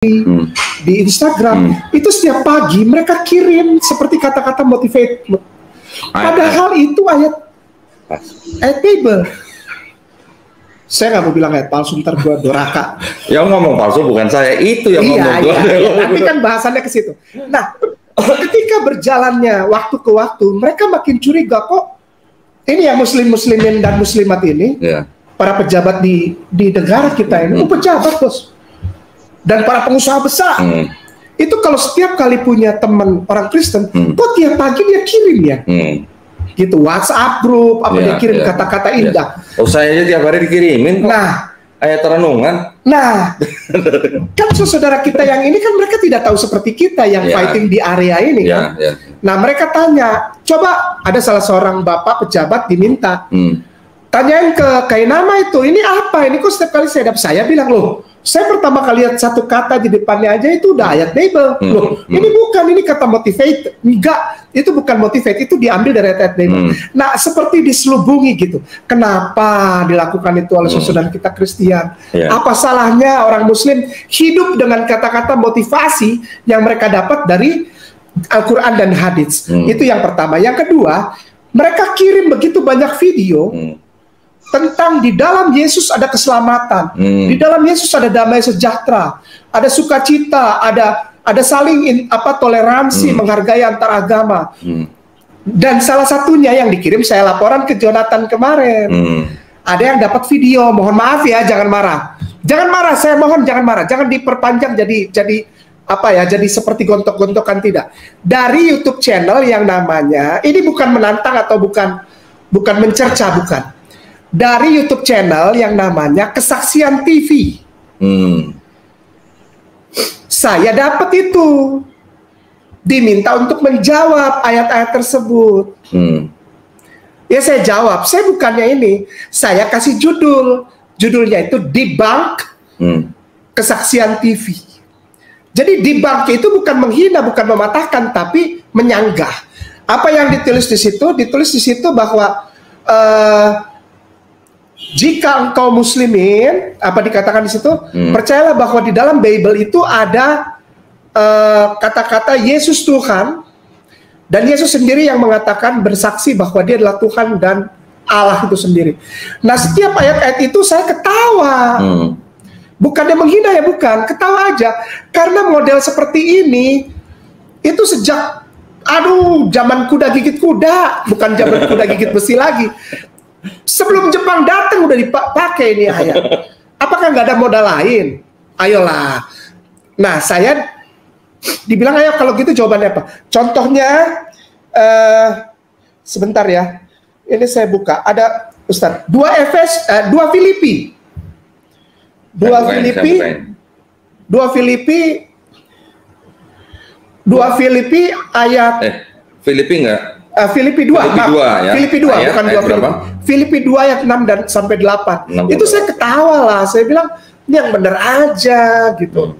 di Instagram, itu setiap pagi mereka kirim seperti kata-kata motivate. Padahal itu ayat Bible. Saya nggak mau bilang ayat palsu, ntar gua doraka. Yang ngomong palsu bukan saya, itu yang ngomong. Tapi kan bahasannya ke situ. Nah, ketika berjalannya waktu ke waktu, mereka makin curiga kok. Ini yang muslimin dan muslimat ini, para pejabat di negara kita ini, pejabat bos. Dan para pengusaha besar, itu kalau setiap kali punya teman orang Kristen, kok tiap pagi dia kirim ya, gitu WhatsApp grup, dia kirim kata-kata indah. Oh, saya aja tiap hari dikirimin. Nah, ayat renungan. Nah, kan saudara kita yang ini kan mereka tidak tahu seperti kita yang fighting di area ini kan. Nah, mereka tanya, coba ada salah seorang bapak pejabat diminta, tanyain ke Kainama itu, ini apa? Ini kok setiap kali saya bilang, loh, saya pertama kali lihat satu kata di depannya aja itu udah ayat Bible. Loh, ini bukan, ini kata motivate. Enggak, itu bukan motivate, itu diambil dari ayat Bible. Nah, seperti diselubungi gitu. Kenapa dilakukan itu oleh saudara kita Kristen? Apa salahnya orang Muslim hidup dengan kata-kata motivasi yang mereka dapat dari Al-Quran dan hadits? Itu yang pertama. Yang kedua, mereka kirim begitu banyak video tentang di dalam Yesus ada keselamatan, di dalam Yesus ada damai sejahtera, ada sukacita, ada saling toleransi, menghargai antar agama. Dan salah satunya yang dikirim, saya laporan ke Jonathan kemarin, ada yang dapat video. Mohon maaf ya, jangan marah, saya mohon jangan marah, jangan diperpanjang jadi seperti gontok-gontokan, tidak. Dari YouTube channel yang namanya, ini bukan menantang atau bukan mencerca, bukan. Dari YouTube channel yang namanya Kesaksian TV. Saya dapat itu. Diminta untuk menjawab ayat-ayat tersebut. Ya saya jawab, saya bukannya ini. Saya kasih judul. Judulnya itu Debunk Kesaksian TV. Jadi debunk itu bukan menghina, bukan mematahkan, tapi menyanggah. Apa yang ditulis di situ? Ditulis di situ bahwa jika engkau muslimin, apa dikatakan di situ? Percayalah bahwa di dalam Bible itu ada kata-kata Yesus Tuhan, dan Yesus sendiri yang mengatakan bersaksi bahwa dia adalah Tuhan dan Allah itu sendiri. Nah, setiap ayat-ayat itu saya ketawa. Bukannya menghina ya, bukan, ketawa aja. Karena model seperti ini itu sejak zaman kuda gigit kuda, bukan zaman kuda gigit besi lagi. Sebelum Jepang datang udah dipakai ini ayat. Apakah nggak ada modal lain? Ayolah. Nah, saya dibilang, ayo kalau gitu jawabannya apa? Contohnya, sebentar ya. Ini saya buka. Ada Ustadz, 2 Filipi. 2 Filipi ayat. Filipi enggak? Filipi 2, ya? Filipi 2, ayat, bukan 2 Filipi. Filipi 2 ayat 6 dan sampai 8. Itu saya ketawa lah, saya bilang ini yang benar aja gitu.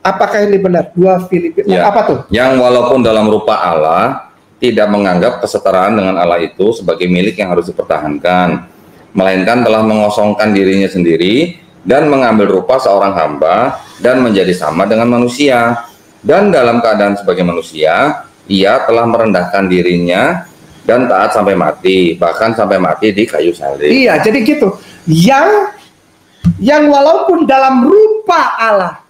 Apakah ini benar? 2 Filipi, apa tuh? Yang walaupun dalam rupa Allah, tidak menganggap kesetaraan dengan Allah itu sebagai milik yang harus dipertahankan, melainkan telah mengosongkan dirinya sendiri dan mengambil rupa seorang hamba dan menjadi sama dengan manusia. Dan dalam keadaan sebagai manusia, ia telah merendahkan dirinya dan taat sampai mati, bahkan sampai mati di kayu salib. Iya, jadi gitu. Yang walaupun dalam rupa Allah,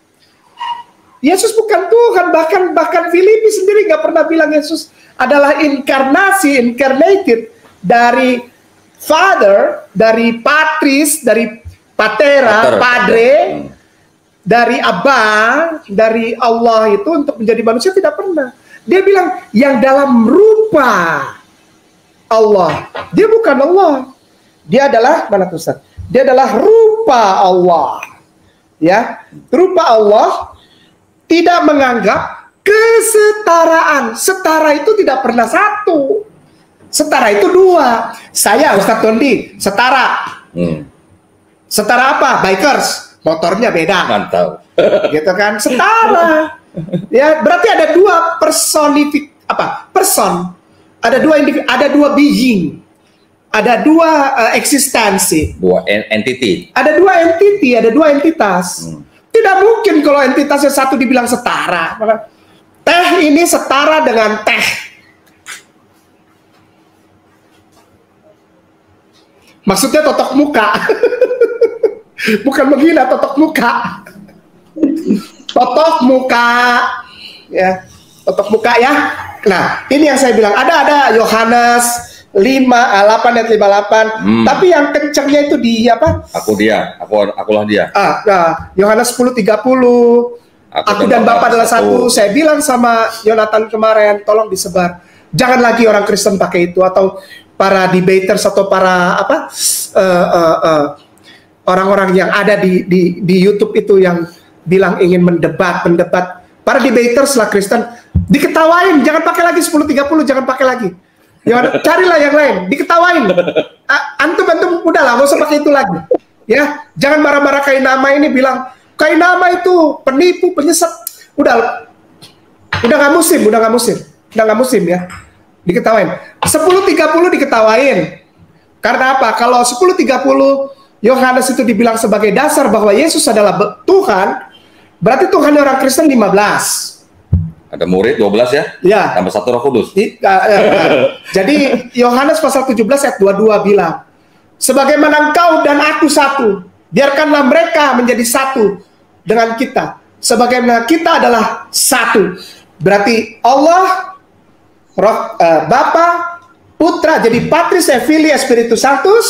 Yesus bukan Tuhan, bahkan Filipi sendiri nggak pernah bilang Yesus adalah incarnated dari Father, dari Patris, dari Patera, Padre, dari Abba, dari Allah itu untuk menjadi manusia, tidak pernah. Dia bilang yang dalam rupa Allah. Dia bukan Allah. Dia adalah, mana tuh Ustaz? Dia adalah rupa Allah. Ya, rupa Allah tidak menganggap kesetaraan. Setara itu tidak pernah satu. Setara itu 2. Saya Ustaz Tondi setara. Setara apa? Bikers. Motornya beda. Mantap. Gitu kan? Setara. Ya, berarti ada 2 person. Ada 2 individu, ada 2 being. Ada 2 eksistensi. 2 entity. Ada 2 entity, ada 2 entitas. Tidak mungkin kalau entitasnya satu dibilang setara. Teh ini setara dengan teh. Maksudnya totok muka. Bukan menghina, totok muka. Totok muka. Ya, totok muka ya. Nah, ini yang saya bilang. Ada Yohanes 8 ayat 58. Tapi yang kencangnya itu di apa? Akulah dia. Yohanes 10:30. Aku dan Bapa adalah satu. Saya bilang sama Yonatan kemarin, tolong disebar. Jangan lagi orang Kristen pakai itu, atau para debaters atau para orang-orang yang ada di YouTube itu yang bilang ingin mendebat. Para debaters lah Kristen diketawain, jangan pakai lagi 10:30, jangan pakai lagi. Ya, carilah yang lain, diketawain. Antum udahlah, nggak usah pakai itu lagi. Ya, jangan marah-marah kayak nama ini bilang kayak nama itu penipu, penyesat. Udah nggak musim ya. Diketawain. 10:30 diketawain. Karena apa? Kalau 10:30 Yohanes itu dibilang sebagai dasar bahwa Yesus adalah Tuhan, berarti Tuhan orang Kristen 15. Ada murid 12 ya? Ya. Tambah 1 Roh Kudus. Jadi Yohanes pasal 17 ayat 22 bilang, sebagaimana engkau dan aku satu, biarkanlah mereka menjadi satu dengan kita. Sebagaimana kita adalah satu. Berarti Allah, Roh, Bapa, Putra, jadi Patris et Filii Spiritus Sanctus.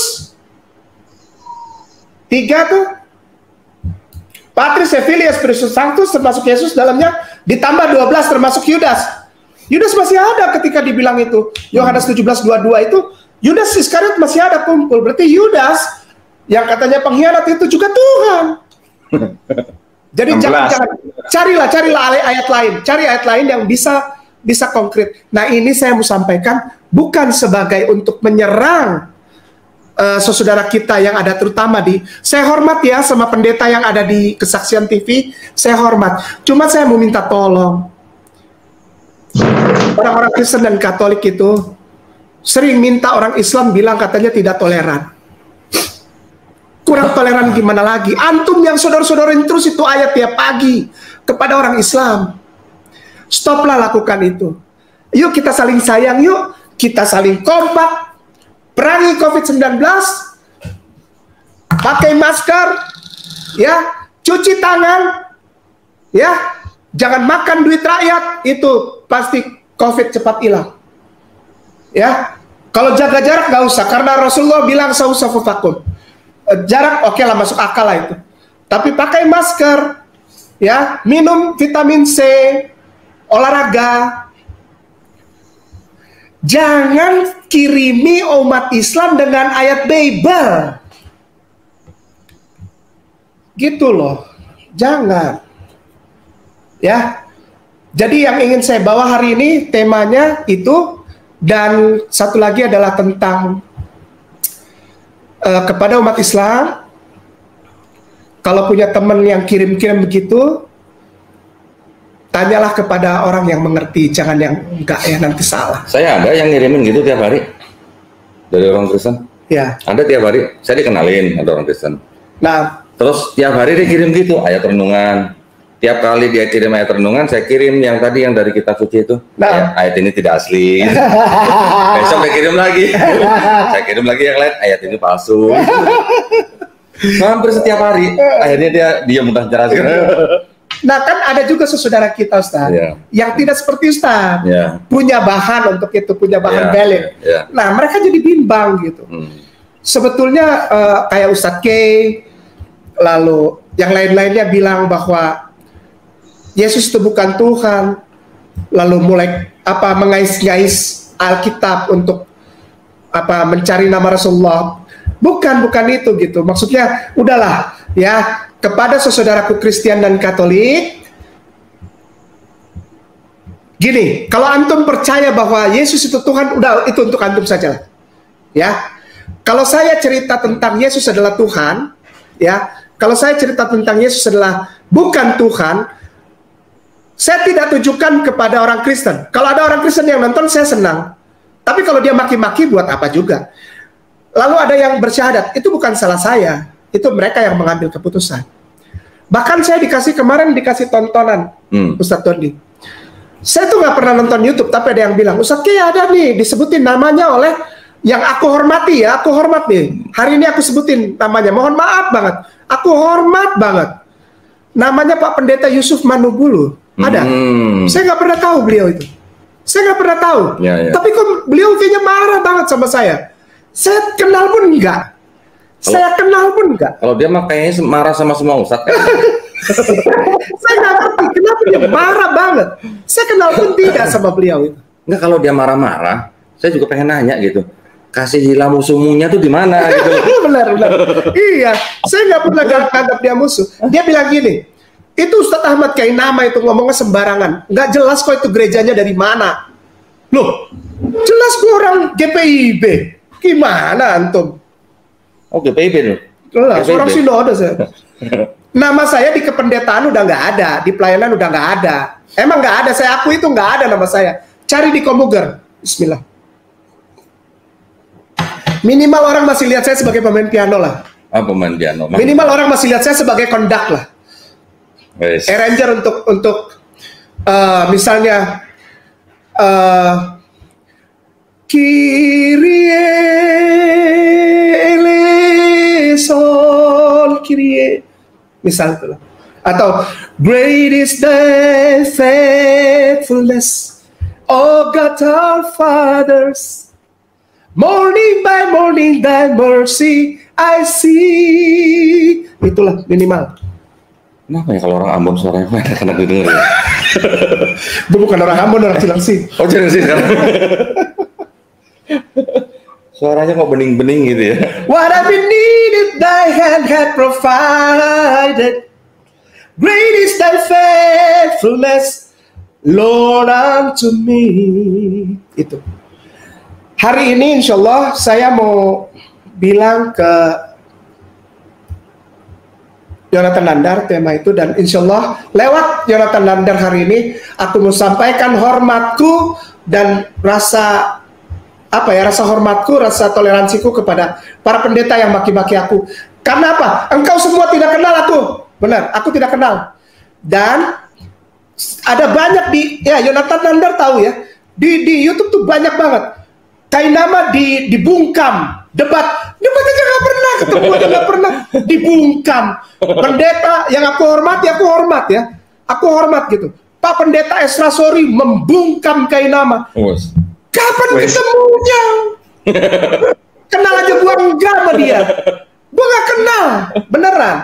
3 tuh. Patris et Filii Spiritus Sanctus termasuk Yesus dalamnya, ditambah 12 termasuk Yudas. Yudas masih ada ketika dibilang itu. Yohanes 17:22 itu Yudas Iskariot masih ada kumpul. Berarti Yudas yang katanya pengkhianat itu juga Tuhan. Jadi jangan carilah ayat lain. Cari ayat lain yang bisa konkret. Nah, ini saya mau sampaikan bukan sebagai untuk menyerang saudara kita yang ada terutama saya hormat ya sama pendeta yang ada di Kesaksian TV, saya hormat. Cuma saya mau minta tolong. Orang-orang Kristen dan Katolik itu sering minta orang Islam bilang katanya tidak toleran. Kurang toleran gimana lagi? Antum yang sodor-sodorin terus itu ayat tiap pagi kepada orang Islam. Stoplah lakukan itu. Yuk kita saling sayang, yuk kita saling kompak. Perangi COVID-19, pakai masker, ya, cuci tangan, ya, jangan makan duit rakyat, itu pasti COVID cepat hilang. Ya, kalau jaga jarak nggak usah, karena Rasulullah bilang sausafufakum. Jarak oke lah, masuk akal lah itu. Tapi pakai masker, ya, minum vitamin C, olahraga. Jangan kirimi umat Islam dengan ayat Bible. Gitu loh. Jangan. Ya. Jadi yang ingin saya bawa hari ini temanya itu, dan satu lagi adalah tentang kepada umat Islam, kalau punya teman yang kirim-kirim begitu, tanyalah kepada orang yang mengerti, jangan yang enggak ya nanti salah. Saya ada yang ngirimin gitu tiap hari dari orang Kristen. Ya. Ada tiap hari. Saya dikenalin ada orang Kristen. Nah, terus tiap hari dia kirim gitu ayat renungan. Tiap kali dia kirim ayat renungan, saya kirim yang tadi yang dari kitab suci itu. Nah, ayat ini tidak asli. Besok saya kirim lagi. Saya kirim lagi yang lain, ayat ini palsu. Hampir setiap hari. Akhirnya dia mudah jelaskan. Nah, kan ada juga saudara kita, Ustaz, yang tidak seperti Ustaz, punya bahan untuk itu, punya bahan valid. Nah, mereka jadi bimbang gitu. Sebetulnya kayak Ustaz K, lalu yang lain-lainnya bilang bahwa Yesus itu bukan Tuhan, lalu mulai mengais-ngais Alkitab untuk mencari nama Rasulullah. Bukan itu gitu. Maksudnya udahlah ya, kepada saudaraku Kristen dan Katolik, gini, kalau antum percaya bahwa Yesus itu Tuhan, udah itu untuk antum saja. Ya. Kalau saya cerita tentang Yesus adalah Tuhan, ya. Kalau saya cerita tentang Yesus adalah bukan Tuhan, saya tidak tujukan kepada orang Kristen. Kalau ada orang Kristen yang nonton, saya senang. Tapi kalau dia maki-maki, buat apa juga? Lalu ada yang bersyahadat, itu bukan salah saya. Itu mereka yang mengambil keputusan. Bahkan saya kemarin dikasih tontonan, Ustadz Dodi. Saya tuh nggak pernah nonton YouTube, tapi ada yang bilang, Ustadz Ki ada nih, disebutin namanya oleh yang aku hormati ya, aku hormat nih. Hari ini aku sebutin namanya, mohon maaf banget. Aku hormat banget. Namanya Pak Pendeta Yusuf Manubulu. Ada. Saya nggak pernah tahu beliau itu. Saya nggak pernah tahu. Tapi kok beliau kayaknya marah banget sama saya. Saya kenal pun enggak. Saya kenal pun enggak. Kalau dia mah kayaknya marah sama semua ustadz. Saya nggak ngerti kenapa dia marah banget. Saya kenal pun tidak sama beliau itu. Enggak, kalau dia marah-marah, saya juga pengen nanya gitu. Kasih hilang musuhnya tuh di mana gitu. Benar. Iya, saya nggak pernah nganggap dia musuh. Dia bilang gini, itu Ustadz Ahmad Kainama itu ngomongnya sembarangan. Nggak jelas kok itu gerejanya dari mana. Loh, jelas gue orang GPIB. Gimana antum? Oh, GPIB loh. Jelas, orang sinode saya. Nama saya di kependetaan udah nggak ada, di pelayanan udah nggak ada. Emang nggak ada, saya akui itu nggak ada nama saya. Cari di Komuger. Bismillah. Minimal orang masih lihat saya sebagai pemain piano lah. Pemain piano. Minimal orang masih lihat saya sebagai kondak lah. Arranger untuk misalnya Kyrie eleison Kyrie misal itu lah. Atau great is thy faithfulness, O God our fathers, morning by morning thy mercy I see. Itulah minimal. Kenapa ya kalau orang Ambon suaranya enak didengar ya? Bukan orang Ambon, orang Cilengsi. Oh, Cilengsi kan. Suaranya kok bening-bening gitu ya. What I've been needed, thy hand had provided. Great is thy faithfulness, Lord, unto me. Itu. Hari ini insya Allah saya mau bilang ke Jonathan Nandar tema itu, dan insya Allah lewat Jonathan Nandar hari ini aku mau sampaikan hormatku dan rasa hormatku, rasa toleransiku kepada para pendeta yang maki-maki aku. Karena apa? Engkau semua tidak kenal aku. Benar, aku tidak kenal. Dan ada banyak Jonathan Nandar tahu ya, di YouTube tuh banyak banget. Kainama dibungkam, debat aja nggak pernah, ketemu aja nggak pernah, dibungkam. Pendeta yang aku hormat ya, aku hormat gitu. Pak Pendeta Esra Sori membungkam Kainama. Kapan ketemunya? Kenal aja gua enggak sama dia. Gua nggak kenal, beneran.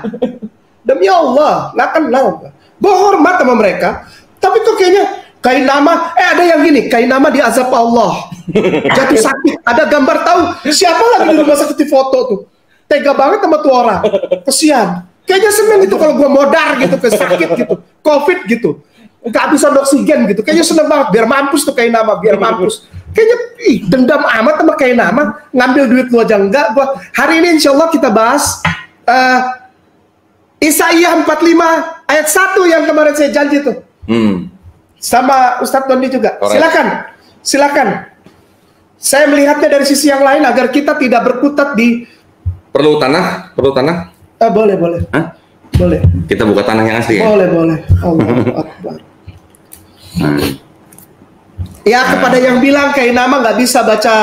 Demi Allah, nggak kenal. Gua hormat sama mereka, tapi kok kayaknya Kainama, ada yang gini, Kainama diazab Allah, jatuh sakit, ada gambar tahu siapa lagi di rumah sakit di foto tuh, tega banget sama tuh orang, kesian, kayaknya seneng gitu kalau gua modar gitu, sakit gitu, COVID gitu, kehabisan oksigen gitu, kayaknya seneng banget, biar mampus tuh Kainama, biar mampus, kayaknya dendam amat sama Kainama, ngambil duit lu aja enggak. Gua hari ini insya Allah kita bahas Yesaya 45 ayat 1 yang kemarin saya janji tuh. Sama Ustadz Dodi juga. Silakan. Saya melihatnya dari sisi yang lain agar kita tidak berkutat di. Perlu tanah? Boleh. Hah? Boleh. Kita buka tanah yang asli ya? Boleh. Allahu Akbar. Ya, kepada yang bilang Kainama nggak bisa baca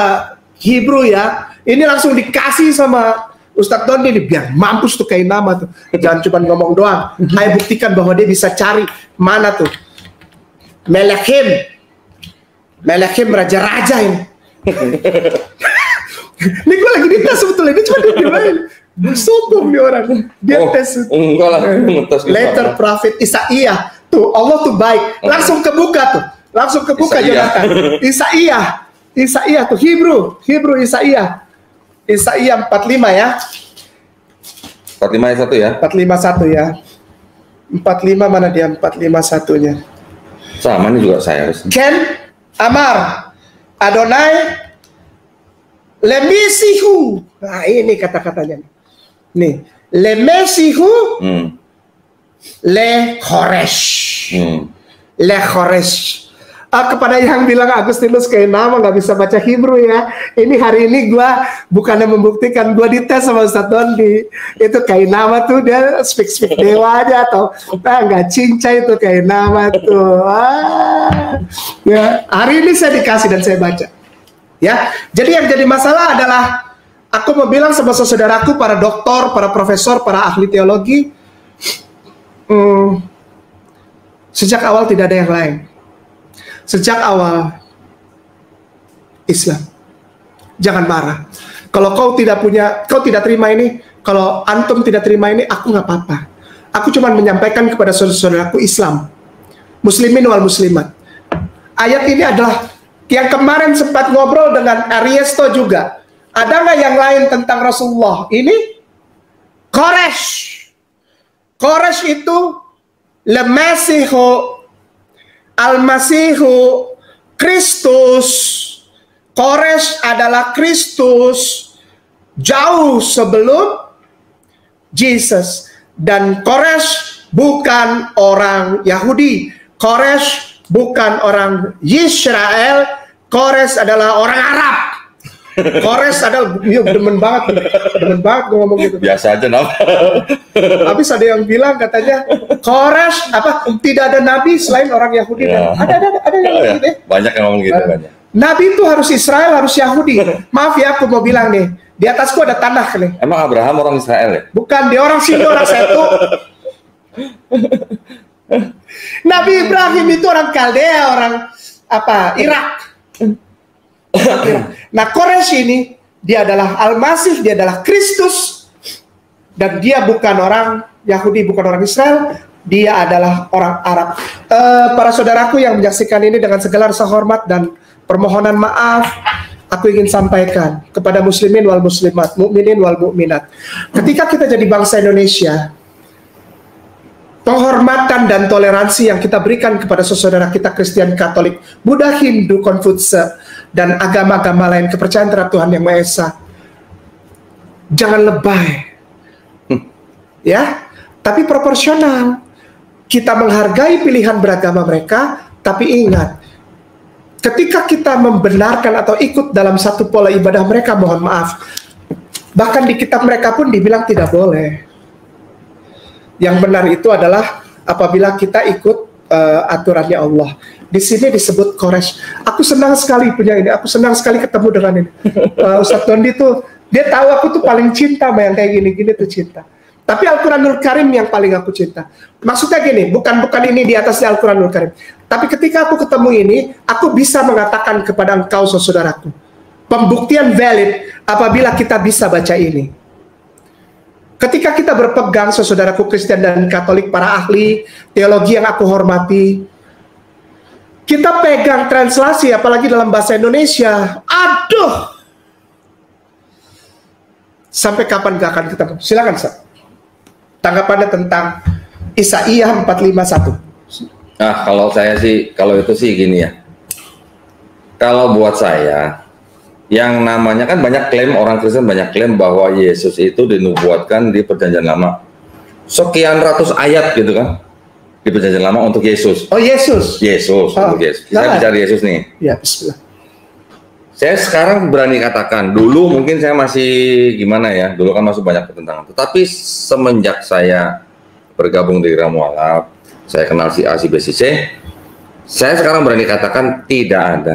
Hebrew ya, ini langsung dikasih sama Ustadz Dodi nih, biar mampus tuh Kainama tuh. Jangan cuma ngomong doang. Ayo buktikan bahwa dia bisa cari mana tuh. Melechim raja-raja ini. Ini gue lagi dites sebetulnya, ini cuma dibilang sombong nih orang. Dia tes. Enggak lah, Letter Prophet Yesaya. Tuh Allah tuh baik. Langsung kebuka tuh. Jonathan. Yesaya tuh Hebrew Yesaya. Yesaya 45 ya. 45 ayat 1 ya. 45 ya. 45 mana dia 45-1-nya? Sama ini juga saya. Ken Amar Adonai Lemesihu. Nah ini kata-katanya nih. Lemesihu Le Choresh. kepada yang bilang Agustinus kayak nama nggak bisa baca Hebrew ya, ini hari ini gue bukannya membuktikan, gue dites sama Ustadz Dondi, itu kayak nama tuh dia speak dewa aja atau nggak cincai itu kayak nama tuh. Ya hari ini saya dikasih dan saya baca. Ya, jadi yang jadi masalah adalah aku mau bilang sama saudaraku, para doktor, para profesor, para ahli teologi, sejak awal tidak ada yang lain. Sejak awal Islam. Jangan marah. Kalau kau tidak terima ini, kalau antum tidak terima ini, aku nggak apa-apa. Aku cuma menyampaikan kepada saudara-saudaraku Islam, muslimin wal muslimat. Ayat ini adalah yang kemarin sempat ngobrol dengan Ariesto juga. Ada nggak yang lain tentang Rasulullah? Ini Quraisy. Quraisy itu Al-Masihu Kristus. Quraisy adalah Kristus jauh sebelum Jesus. Dan Quraisy bukan orang Yahudi. Quraisy bukan orang Israel. Quraisy adalah orang Arab. Quraisy adalah, demen banget gue ngomong gitu. Biasa aja nama. Habis ada yang bilang katanya Quraisy tidak ada nabi selain orang Yahudi. Ya. Ada yang gitu. Banyak yang ngomong gitu banyak. Nabi itu harus Israel, harus Yahudi. Maaf ya, aku mau bilang nih, di atasku ada tanah nih. Emang Abraham orang Israel ya? Bukan, dia orang sini, orang Setu. Nabi Ibrahim itu orang Kaldea, orang Irak. Nah, Quraisy ini dia adalah Al-Masih, dia adalah Kristus, dan dia bukan orang Yahudi, bukan orang Israel, dia adalah orang Arab. Para saudaraku yang menyaksikan ini, dengan segala rasa hormat dan permohonan maaf, aku ingin sampaikan kepada muslimin wal muslimat, mukminin wal mukminat. Ketika kita jadi bangsa Indonesia, penghormatan dan toleransi yang kita berikan kepada saudara kita Kristen, Katolik, Buddha, Hindu, Konfutse, dan agama-agama lain, kepercayaan terhadap Tuhan Yang Maha Esa, jangan lebay, ya, tapi proporsional. Kita menghargai pilihan beragama mereka, tapi ingat, ketika kita membenarkan atau ikut dalam satu pola ibadah mereka, mohon maaf, bahkan di kitab mereka pun dibilang tidak boleh. Yang benar itu adalah apabila kita ikut aturannya Allah. Di sini disebut Quraisy. Aku senang sekali punya ini. Aku senang sekali ketemu dengan ini. Ustadz Dondi tuh, dia tahu aku tuh paling cinta sama yang kayak gini-gini tuh cinta. Tapi Al-Quranul Karim yang paling aku cinta. Maksudnya gini, bukan ini di atasnya Al-Quranul Karim. Tapi ketika aku ketemu ini, aku bisa mengatakan kepada engkau, saudaraku, pembuktian valid apabila kita bisa baca ini. Ketika kita berpegang, saudaraku Kristen dan Katolik, para ahli teologi yang aku hormati, kita pegang translasi, apalagi dalam bahasa Indonesia. Aduh, sampai kapan gak akan ketemu? Silakan, Ustaz. Tanggapannya tentang Yesaya 4:5-1. Nah, kalau itu sih gini ya. Kalau buat saya, yang namanya kan banyak klaim, orang Kristen banyak klaim bahwa Yesus itu dinubuatkan di Perjanjian Lama. Sekian ratus ayat gitu kan di Perjanjian Lama untuk Yesus. Oh, Yesus. Untuk Yesus. Saya bicara Yesus nih. Ya, bismillah. Saya sekarang berani katakan, dulu mungkin saya masih gimana ya, dulu kan masih banyak pertentangan. Tetapi semenjak saya bergabung di Ramualaf, saya kenal si A, si B, si C, saya sekarang berani katakan tidak ada.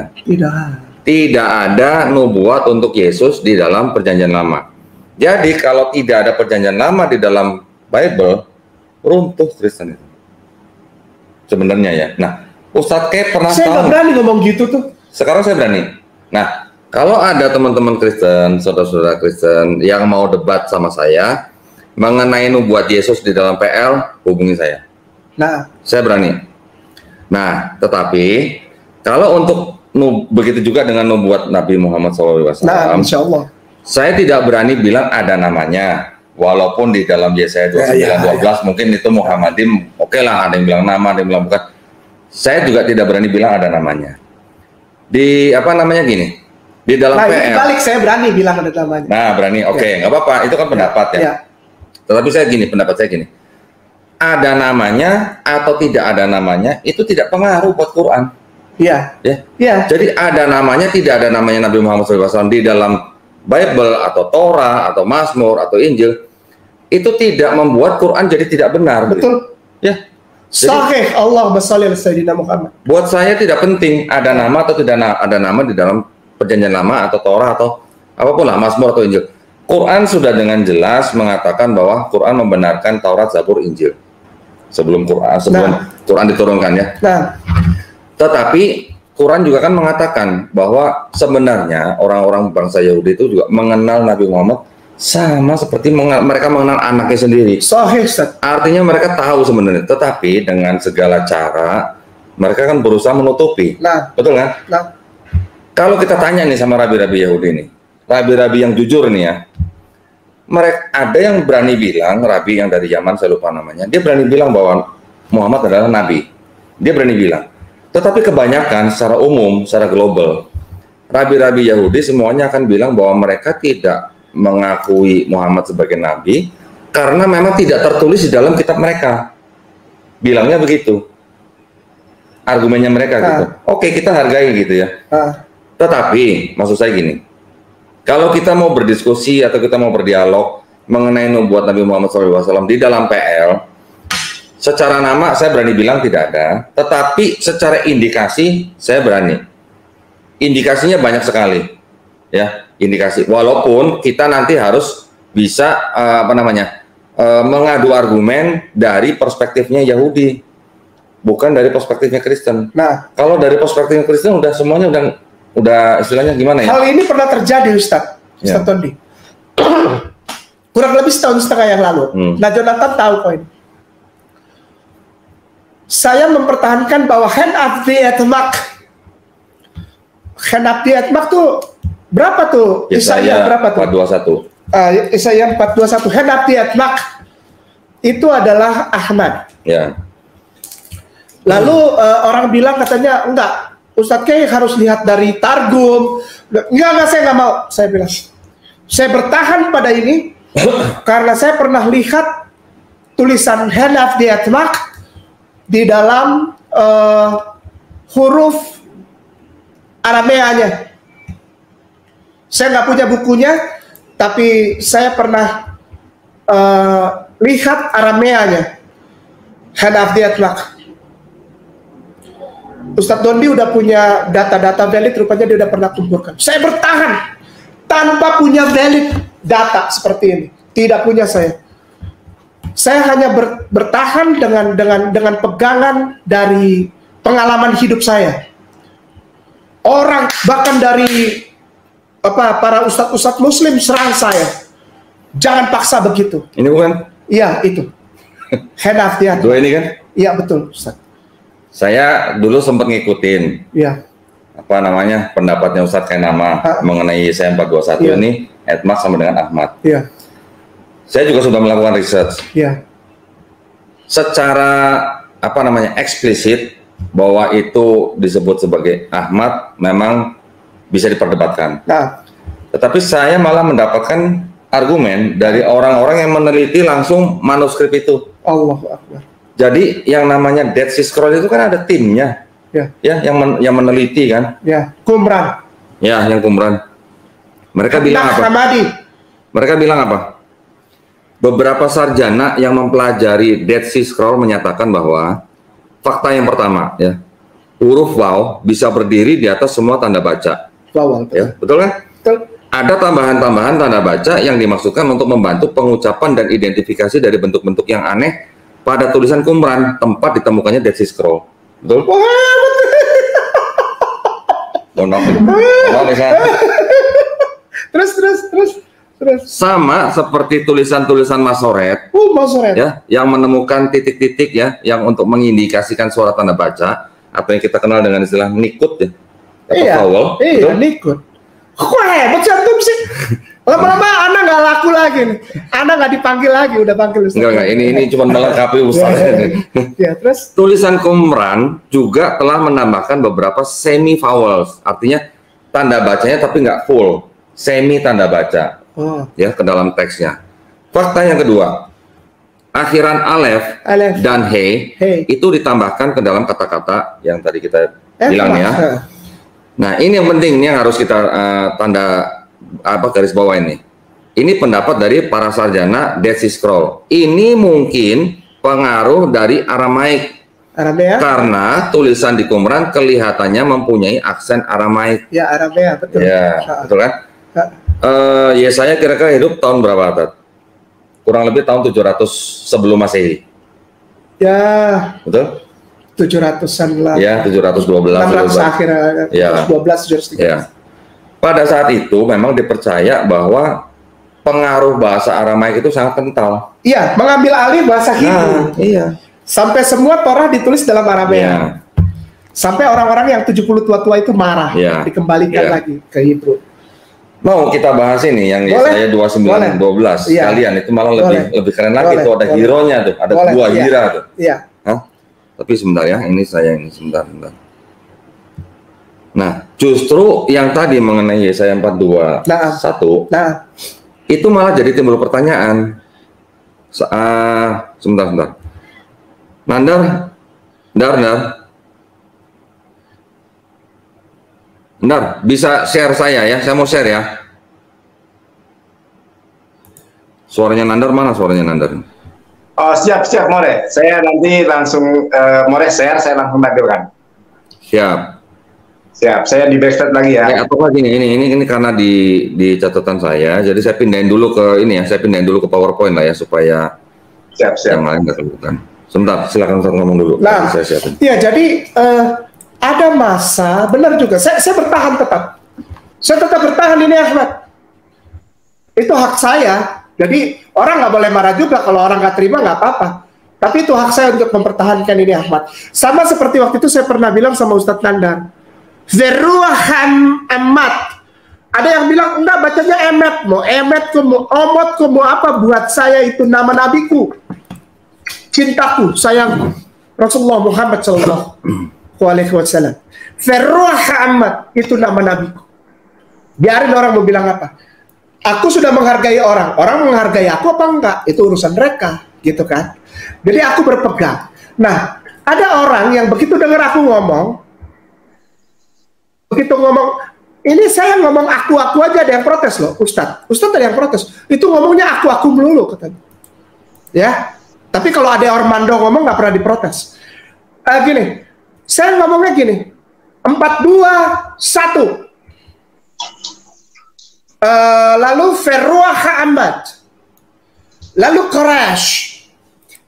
Tidak ada nubuat untuk Yesus di dalam Perjanjian Lama. Jadi kalau tidak ada Perjanjian Lama di dalam Bible, runtuh Kristen itu. Sebenarnya ya. Nah, Ustadz K pernah tahu. Saya nggak berani ngomong gitu tuh. Sekarang saya berani. Nah, kalau ada teman-teman Kristen, saudara-saudara Kristen yang mau debat sama saya mengenai nubuat Yesus di dalam PL, hubungi saya. Nah, saya berani. Nah, tetapi kalau untuk begitu juga dengan nubuat Nabi Muhammad SAW. Nah, insya Allah. Saya tidak berani bilang ada namanya, walaupun di dalam Yesaya 29:12 mungkin itu Muhammadim, oke lah, ada yang bilang nama, ada yang bilang bukan. Saya juga tidak berani bilang ada namanya. Di gini, di dalam PL. Balik saya berani bilang ada namanya. Nah, berani, oke, nggak apa-apa, itu kan pendapat ya. Tetapi pendapat saya gini, ada namanya atau tidak ada namanya itu tidak pengaruh buat Quran. Iya. Ya. Jadi ada namanya, tidak ada namanya Nabi Muhammad SAW di dalam Bible atau Torah atau Mazmur atau Injil, itu tidak membuat Quran jadi tidak benar. Betul. Ya. Sahih. Allahumma shalli ala sayyidina Muhammad. Buat saya tidak penting ada nama atau tidak ada nama di dalam Perjanjian Lama atau Torah atau apapun lah, Mazmur atau Injil. Quran sudah dengan jelas mengatakan bahwa Quran membenarkan Taurat, Zabur, Injil sebelum Quran diturunkan ya. Tetapi Quran juga kan mengatakan bahwa sebenarnya orang-orang bangsa Yahudi itu juga mengenal Nabi Muhammad sama seperti mereka mengenal anaknya sendiri. Sahih. Artinya mereka tahu sebenarnya, tetapi dengan segala cara mereka kan berusaha menutupi. Betul kan? Kalau kita tanya nih sama rabi-rabi Yahudi nih, rabi-rabi yang jujur nih ya, mereka ada yang berani bilang, rabi yang dari Yaman saya lupa namanya, dia berani bilang bahwa Muhammad adalah nabi. Dia berani bilang. Tetapi kebanyakan secara umum, secara global, rabi-rabi Yahudi semuanya akan bilang bahwa mereka tidak mengakui Muhammad sebagai nabi karena memang tidak tertulis di dalam kitab mereka. Bilangnya begitu. Argumennya mereka gitu. Oke, kita hargai gitu ya. Tetapi maksud saya gini, kalau kita mau berdiskusi atau kita mau berdialog mengenai nubuat Nabi Muhammad SAW di dalam PL, secara nama saya berani bilang tidak ada, tetapi secara indikasi saya berani. Indikasinya banyak sekali, ya indikasi. Walaupun kita nanti harus bisa mengadu argumen dari perspektifnya Yahudi, bukan dari perspektifnya Kristen. Nah, kalau dari perspektifnya Kristen udah semuanya udah istilahnya gimana ya? Hal ini pernah terjadi Ustaz Tondi. Kurang lebih setahun setengah yang lalu. Nah, Jonathan tahu kok ini. Saya mempertahankan bahwa hand up the atmak. Hand up the atmak tuh berapa tuh? Yesaya berapa tuh? 421. Yesaya 421. Hand up the atmak itu adalah Ahmad. Ya. Lalu orang bilang katanya enggak, Ustadz Kyai harus lihat dari Targum. Enggak, saya nggak mau. Saya bilang, saya bertahan pada ini karena saya pernah lihat tulisan hand up the atmak di dalam huruf Arameanya. Saya nggak punya bukunya, tapi saya pernah lihat Arameanya. Hand of the atmak. Ustadz Dondi udah punya data-data valid, rupanya dia udah pernah kumpulkan. Saya bertahan tanpa punya valid data seperti ini. Tidak punya saya. Saya hanya bertahan dengan pegangan dari pengalaman hidup saya. Orang bahkan dari para ustadz muslim serang saya. Jangan paksa begitu. Ini bukan? Iya, itu. Hand of the atmak. Dua ini kan? Iya, betul, Ustadz. Saya dulu sempat ngikutin pendapatnya Ustadz Kainama mengenai Yesaya 421 ini atmak sama dengan Ahmad. Saya juga sudah melakukan research. Secara eksplisit bahwa itu disebut sebagai Ahmad memang bisa diperdebatkan. Tetapi saya malah mendapatkan argumen dari orang-orang yang meneliti langsung manuskrip itu. Allahu Akbar. Jadi yang namanya Dead Sea Scroll itu kan ada timnya, yang meneliti kan? Qumran. Yang Qumran. Mereka bilang apa? Mereka bilang apa? Beberapa sarjana yang mempelajari Dead Sea Scroll menyatakan bahwa fakta yang pertama, huruf waw bisa berdiri di atas semua tanda baca. Betul kan? Betul. Ada tambahan-tambahan tanda baca yang dimaksudkan untuk membantu pengucapan dan identifikasi dari bentuk-bentuk yang aneh pada tulisan Qumran, tempat ditemukannya Dead Sea Scroll. Betul? Terus. Sama seperti tulisan-tulisan Masoret, yang menemukan titik-titik yang untuk mengindikasikan suara tanda baca atau yang kita kenal dengan istilah nikut nikut. Kok hebat cantum sih? Lama-lama anak nggak laku lagi nih. Anak nggak dipanggil lagi, udah panggil Ustaz. Enggak, ini cuma melengkapi Ustaz. Terus tulisan Qumran juga telah menambahkan beberapa semi vowels, artinya tanda bacanya tapi nggak full, semi tanda baca. Ke dalam teksnya. Fakta yang kedua, akhiran alef dan he itu ditambahkan ke dalam kata-kata yang tadi kita bilang ya. Nah, ini yang penting, ini yang harus kita tanda garis bawah ini. Ini pendapat dari para sarjana Dead Sea Scroll. Ini mungkin pengaruh dari Aramaik. Karena tulisan di Qumran kelihatannya mempunyai aksen Aramaik. Ya, Aramea, betul. Ya, betul kan? Yesaya kira-kira hidup tahun berapa, Tat? Kurang lebih tahun 700 sebelum Masehi. Ya. Betul? 700-an lah. Ya, 712. 600 akhir. Ya. 12, 713. Ya. Pada saat itu memang dipercaya bahwa pengaruh bahasa Aramaik itu sangat kental. Iya, mengambil alih bahasa Hebrew. Iya. Sampai semua Torah ditulis dalam Aramea. Ya. Sampai orang-orang yang 70 tua-tua itu marah, dikembalikan lagi ke Hebrew. Mau kita bahas ini yang Yesaya 29:12 sekalian, itu malah lebih keren lagi tuh, ada hero-nya tuh, ada dua hira tuh. Iya. Tapi sebentar ya, ini sebentar. Nah, justru yang tadi mengenai Yesaya 42:1 itu malah jadi timbul pertanyaan. Sebentar. Nandar, bisa share saya ya? Saya mau share ya. Suaranya Nandar mana? Suaranya Nandar? Oh, siap More. Saya nanti langsung More share, saya langsung tampilkan. Siap. Saya di backstage lagi ya. Atau lagi ini karena di catatan saya, jadi saya pindahin dulu ke ini ya. Saya pindahin dulu ke PowerPoint lah ya supaya siap. Yang lain nggak kelihatan. Sebentar, silakan Ustaz ngomong dulu. Nah, saya siapin. Iya, jadi ada masa, benar juga, saya bertahan tetap. Saya tetap bertahan ini Ahmad. Itu hak saya. Jadi orang nggak boleh marah juga, kalau orang nggak terima nggak apa-apa. Tapi itu hak saya untuk mempertahankan ini Ahmad. Sama seperti waktu itu saya pernah bilang sama Ustadz Nandar. Zeruahan Ahmad. Ada yang bilang, enggak bacanya emet. Mau emet, mau omot, mau apa. Buat saya itu nama nabiku. Cintaku, sayangku. Rasulullah Muhammad SAW. Ferruah Ahmad, itu nama nabiku. Biarin orang mau bilang apa. Aku sudah menghargai orang. Orang menghargai aku apa enggak? Itu urusan mereka, gitu kan. Jadi aku berpegang. Nah, ada orang yang begitu dengar aku ngomong, begitu ngomong, ini saya ngomong aku aja, ada yang protes loh, Ustadz ada yang protes. Itu ngomongnya aku melulu, katanya. Ya. Tapi kalau ada Ormando ngomong nggak pernah diprotes. Gini, saya ngomongnya gini, 4, 2, 1. Lalu Ferruah Ahmad, lalu Quraisy.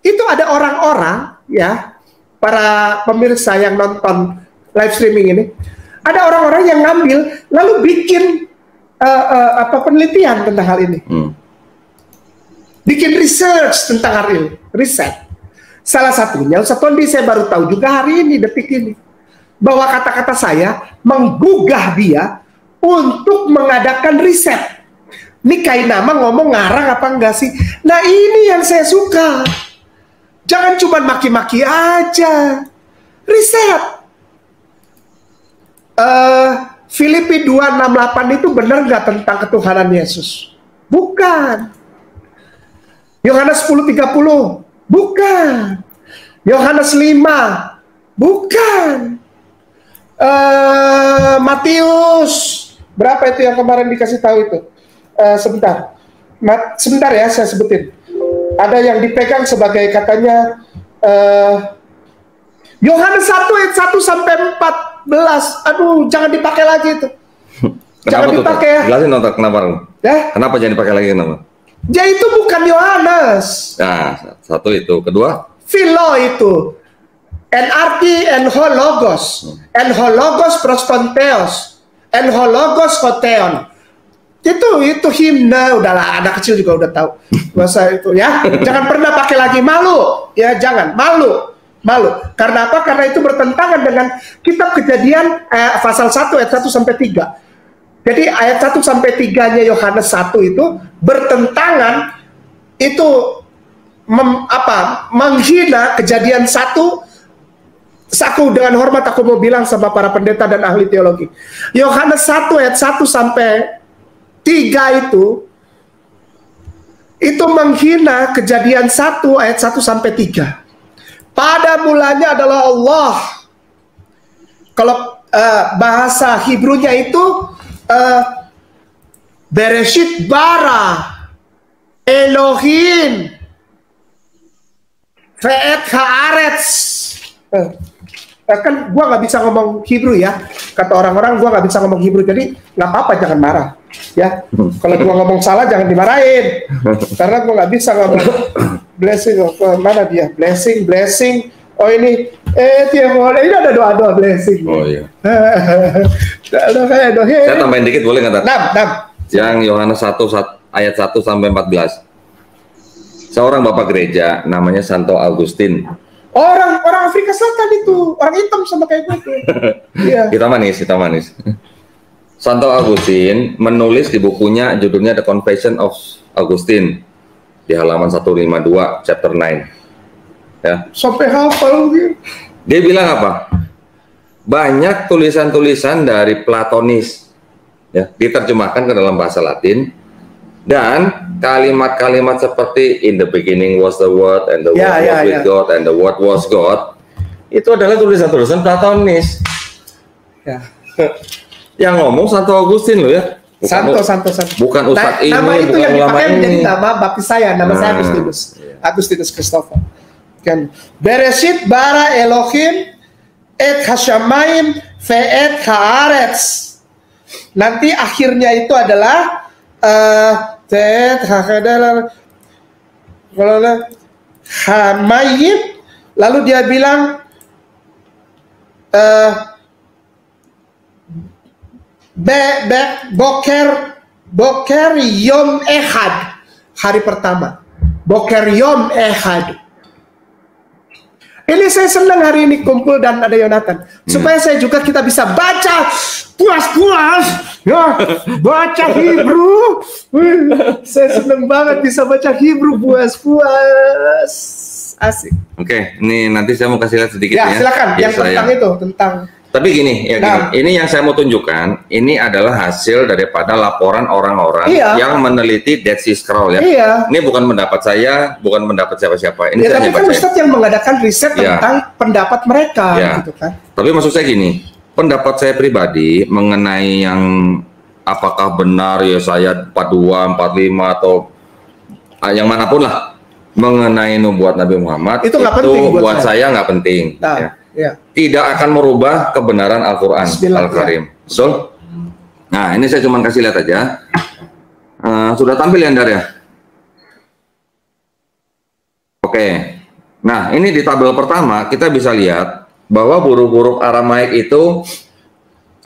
Itu ada orang-orang ya, para pemirsa yang nonton live streaming ini, ada orang-orang yang ngambil lalu bikin penelitian tentang hal ini. Bikin research tentang hal ini, riset. Salah satunya Ustaz Tondi, saya baru tahu juga hari ini, detik ini, bahwa kata-kata saya menggugah dia untuk mengadakan riset. Ini Kainama ngomong ngarang apa enggak sih? Nah ini yang saya suka. Jangan cuma maki-maki aja. Riset. Filipi 2:68 itu benar nggak tentang ketuhanan Yesus? Bukan. Yohanes 10:30, bukan. Yohanes 5, bukan. Matius, berapa itu yang kemarin dikasih tahu itu? Sebentar ya, saya sebutin. Ada yang dipegang sebagai katanya Yohanes 1 ayat 1 sampai 14. Aduh, jangan dipakai lagi itu. Jangan dipakai ya. Jelasin nonton kenapa? Ya? Kenapa jangan dipakai lagi, kenapa? Ya itu bukan Yohanes. Nah, satu itu. Kedua? Philo itu. Enarki en hologos. En hologos prostonteos. En hologos hoteon. Itu himne, udahlah anak kecil juga udah tahu bahasa itu ya. Jangan pernah pakai lagi, malu. Ya jangan, malu. Karena apa? Karena itu bertentangan dengan kitab Kejadian pasal 1 ayat 1 sampai 3. Jadi ayat 1 sampai 3-nya Yohanes 1 itu bertentangan, itu menghina Kejadian 1. Aku dengan hormat aku mau bilang sama para pendeta dan ahli teologi. Yohanes 1 ayat 1 sampai 3 itu menghina Kejadian 1 ayat 1 sampai 3. Pada mulanya adalah Allah. Kalau bahasa Hebrunya itu Bereshit bara Elohim Ve'et haaretz. Kan gua nggak bisa ngomong Hebrew ya, kata orang-orang gua nggak bisa ngomong Hebrew, jadi nggak apa-apa, jangan marah ya. Kalau gua ngomong salah jangan dimarahin, karena gua nggak bisa ngomong blessing. Mana dia blessing? Oh ini dia boleh, ini ada doa blessing. Oh iya. Kayak doa. Saya tambahin dikit boleh nggak? 6. Yang Yohanes 1 ayat 1 sampai 14. Seorang bapak gereja namanya Santo Agustin. Orang Afrika Selatan itu, orang hitam sama kayak gue tuh. Iya. Kita manis. Santo Agustin menulis di bukunya, judulnya The Confession of Augustine, di halaman 152 chapter 9. Ya. Sampai hafal gitu. Dia bilang apa? Banyak tulisan-tulisan dari Platonis, ya, diterjemahkan ke dalam bahasa Latin, dan kalimat-kalimat seperti in the beginning was the word and the word was with God and the word was God, itu adalah tulisan-tulisan Platonis. Ya. Yang ngomong Santo Agustin loh ya. Bukan Ustadz ini, nama itu bukan yang ulama dipakai ini. menjadi nama baptis saya. Nama saya Agustinus Christopher. Kan Bereshit bara Elohim et hashamayim ve'et haaretz. Nanti akhirnya itu adalah hamayim, lalu dia bilang boker yom ehad, hari pertama, boker yom ehad. Ini saya senang hari ini kumpul dan ada Yonatan, supaya saya juga kita bisa baca puas-puas, ya, baca Hebrew. Saya senang banget bisa baca Hebrew puas-puas, asik. Oke, ini nanti saya mau kasih lihat sedikit ya. Silakan, yang tentang itu, tentang. Tapi gini, ya gini, ini yang saya mau tunjukkan, ini adalah hasil daripada laporan orang-orang yang meneliti Dead Sea Scroll ya. Ini bukan pendapat saya, bukan pendapat siapa-siapa. Ini saya tapi kan Ustadz yang mengadakan riset tentang pendapat mereka, gitu kan. Tapi maksud saya gini, pendapat saya pribadi mengenai yang apakah benar ya saya 42, 45 atau yang manapun lah mengenai nubuat Nabi Muhammad itu buat saya nggak penting. Tidak akan merubah kebenaran Al-Quran Al-Karim. Betul? Nah, ini saya cuma kasih lihat aja. Sudah tampil ya, Andar ya? Oke. Nah, ini di tabel pertama kita bisa lihat bahwa huruf-huruf Aramaik itu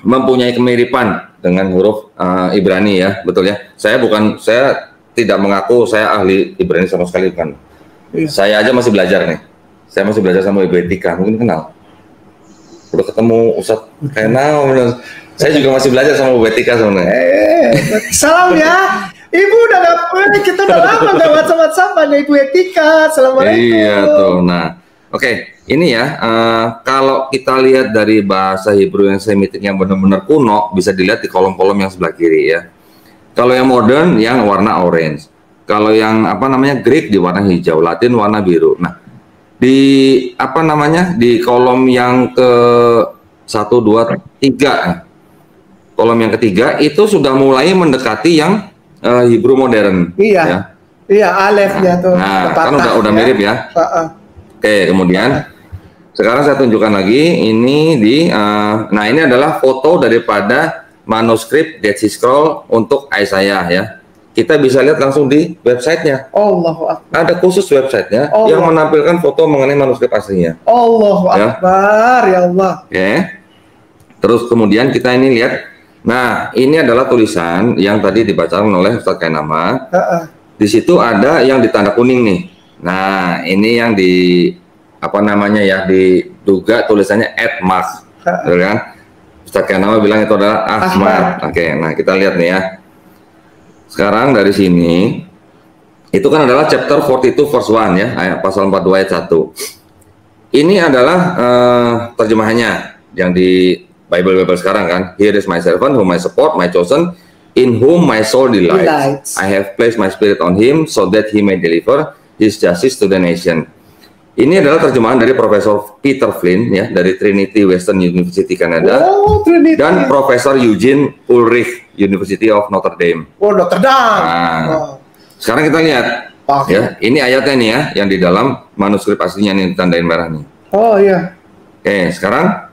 mempunyai kemiripan dengan huruf Ibrani ya, betul ya? Saya tidak mengaku saya ahli Ibrani sama sekali, bukan. Saya aja masih belajar nih. Saya masih belajar sama Ibu Etika, mungkin kenal. Udah ketemu Ustadz Kenal, saya juga masih belajar sama Bu Etika sebenarnya. Salam ya, Ibu udah kita udah lama nggak WhatsApp-WhatsAppan ya Ibu Etika. Assalamualaikum. Iya tuh, nah, oke, ini ya, kalau kita lihat dari bahasa Hebrew yang Semitik yang benar-benar kuno, bisa dilihat di kolom-kolom yang sebelah kiri ya. Kalau yang modern, yang warna orange. Kalau yang Greek di warna hijau, Latin warna biru. Nah, di di kolom yang ke 1, 2, 3, kolom yang ketiga itu sudah mulai mendekati yang Hebrew modern. Iya, alefnya tuh. Nah, kan udah mirip ya. Oke, kemudian sekarang saya tunjukkan lagi ini nah ini adalah foto daripada manuskrip Dead Sea Scroll untuk Isaiah ya. Kita bisa lihat langsung di websitenya. Allahu Akbar. Ada khusus websitenya yang menampilkan foto mengenai manuskrip aslinya. Allahu Akbar, ya Allah. Oke. Terus kemudian kita ini lihat. Nah, ini adalah tulisan yang tadi dibacakan oleh Ustadz Kainama. Di situ ada yang ditanda kuning nih. Nah, ini yang diduga tulisannya Edmark, kan? Ustadz Kainama bilang itu adalah Ahmad. Oke, nah kita lihat nih ya. Sekarang dari sini itu kan adalah chapter 42 verse 1 ya, ayat pasal 42 ayat 1. Ini adalah terjemahannya yang di Bible sekarang kan. Here is my servant whom I support, my chosen, in whom my soul delights. I have placed my spirit on him so that he may deliver his justice to the nation. Ini adalah terjemahan dari Profesor Peter Flynn ya dari Trinity Western University Canada dan Profesor Eugene Ulrich University of Notre Dame. Notre Dame. Nah, sekarang kita lihat ya, ini ayatnya nih ya yang di dalam manuskrip aslinya nih ditandain merah nih. Oh iya. Oke, sekarang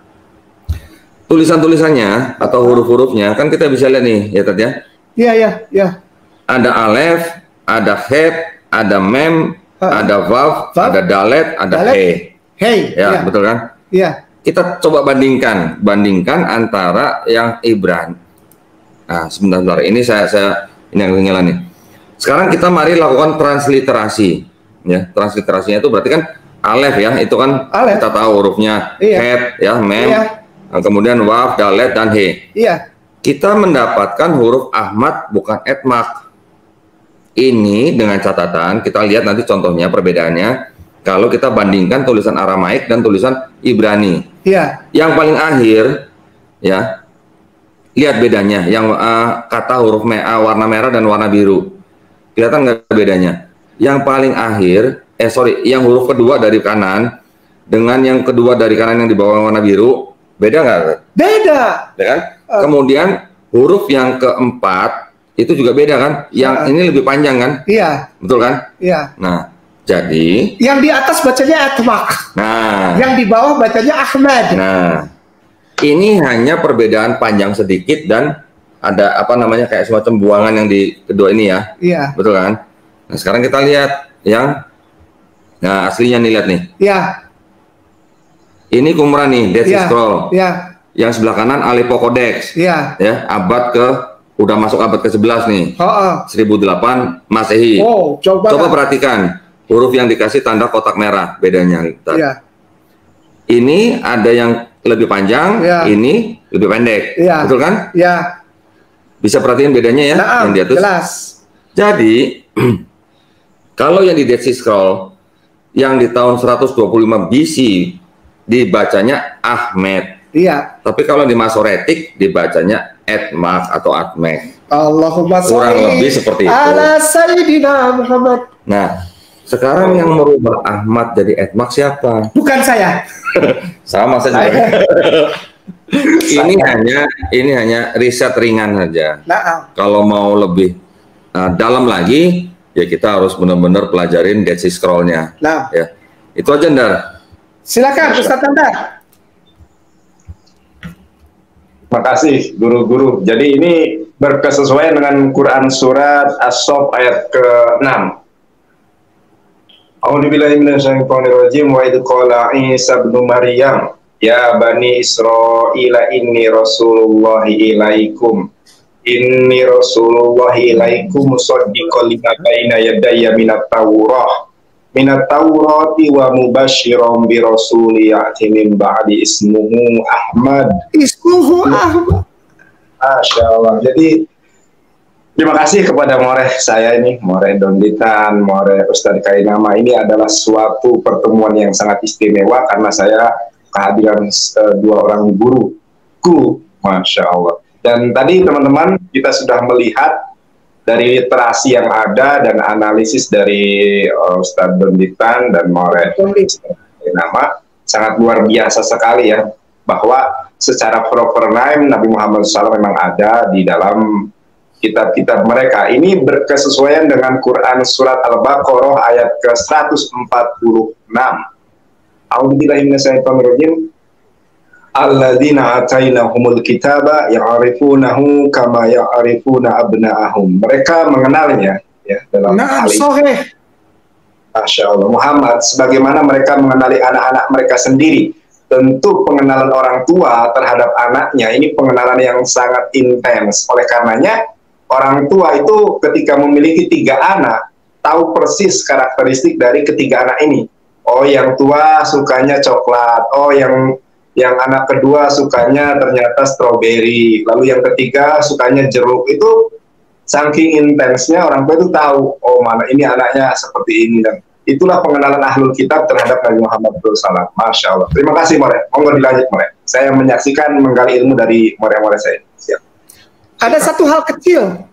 tulisan-tulisannya atau huruf-hurufnya kan kita bisa lihat nih ya Ted ya. Iya. Ada alef, ada het, ada mem, ada vav, ada dalet, ada he. Ya, betul kan? Iya. Kita coba bandingkan antara yang Ibrani. Nah, sebentar. Ini saya ini yang ketinggalan nih. Sekarang kita mari lakukan transliterasi. Ya, transliterasinya itu berarti kan alef ya, itu kan alef. Kita tahu hurufnya. Het ya, mem. Kemudian wav, dalet, dan he. Iya. Kita mendapatkan huruf Ahmad bukan Etmak. Ini dengan catatan kita lihat nanti contohnya perbedaannya. Kalau kita bandingkan tulisan Aramaik dan tulisan Ibrani. Iya. Yang paling akhir, ya, lihat bedanya. Yang kata huruf warna merah dan warna biru. Kelihatan nggak bedanya? Yang paling akhir, yang huruf kedua dari kanan dengan yang kedua dari kanan yang di bawah warna biru. Beda nggak? Beda. Ya kan? Kemudian huruf yang keempat itu juga beda kan? Yang ini lebih panjang kan? Iya. Betul kan? Iya. Nah, jadi yang di atas bacanya Atmak. Nah. Yang di bawah bacanya Ahmad. Nah, ini hanya perbedaan panjang sedikit dan ada apa namanya kayak semacam buangan yang di kedua ini ya. Iya. Betul kan? Nah, sekarang kita lihat yang aslinya nih, lihat nih. Iya. Ini Qumran nih, Dead Sea Scroll. Iya. Yang sebelah kanan Aleppo Codex. Iya. Ya, udah masuk abad ke-11 nih. 1008 Masehi. Oh, coba perhatikan huruf yang dikasih tanda kotak merah, bedanya. Iya. Ini ada yang lebih panjang, ini lebih pendek. Iya. Betul kan? Iya. Bisa perhatiin bedanya ya, yang di atas. Jelas. Jadi kalau yang di Dead Sea Scroll yang di tahun 125 BC dibacanya Ahmed. Iya. Tapi kalau di Masoretik dibacanya Etmak atau Atmek. Allahumma sholli kurang lebih seperti itu. Ala Sayyidina Muhammad. Nah, sekarang yang merubah Ahmad jadi Etmak siapa? Bukan saya. Sama saja. Ini hanya riset ringan saja. Nah, kalau mau lebih dalam lagi, ya kita harus benar-benar pelajarin Dead Sea Scroll-nya. Nah, ya. Itu aja, Ndar. Silakan Ustaz Andar. Terima kasih guru-guru. Jadi ini berkesesuaian dengan Quran surat As-Saff ayat ke-6. A'udzubillahi minasyaitonirrajim wa idz qala Isa ibnu Maryam ya bani Israila inni rasulullahi ilaikum musaddiqan lima baina yadayya minat Taurati wa mubasysyiran bi rasuli ya'ti min ba'di ismuhu Ahmad. Masya Allah. Jadi terima kasih kepada Moreh saya ini, Moreh Donditan, Moreh Ustadz Kainama. Ini adalah suatu pertemuan yang sangat istimewa karena saya kehadiran dua orang guruku, Masya Allah. Dan tadi teman-teman kita sudah melihat dari literasi yang ada dan analisis dari Ustadz Donditan dan Moreh Kainama sangat luar biasa sekali ya, bahwa secara proper name Nabi Muhammad SAW memang ada di dalam kitab-kitab mereka. Ini berkesesuaian dengan Quran surat Al-Baqarah ayat ke-146. A'udzubillahi minasyaitonirrajim. Alladzina atainahumul kitaba ya'rifunahu kama ya'rifuna abna'ahum. Mereka mengenalnya ya dalam hal ini. Masya Allah. Muhammad sebagaimana mereka mengenali anak-anak mereka sendiri. Tentu pengenalan orang tua terhadap anaknya ini pengenalan yang sangat intens. Oleh karenanya orang tua itu ketika memiliki 3 anak tahu persis karakteristik dari ketiga anak ini. Oh, yang tua sukanya coklat. Oh, yang anak kedua sukanya ternyata stroberi. Lalu yang ketiga sukanya jeruk. Itu saking intensnya orang tua itu tahu, oh mana ini anaknya seperti ini. Dan itulah pengenalan ahlul kitab terhadap Nabi Muhammad SAW. Masya Allah. Terima kasih Moreh. Monggo dilanjut Moreh. Saya menyaksikan menggali ilmu dari Moreh-Moreh saya. Siap. Ada satu hal kecil.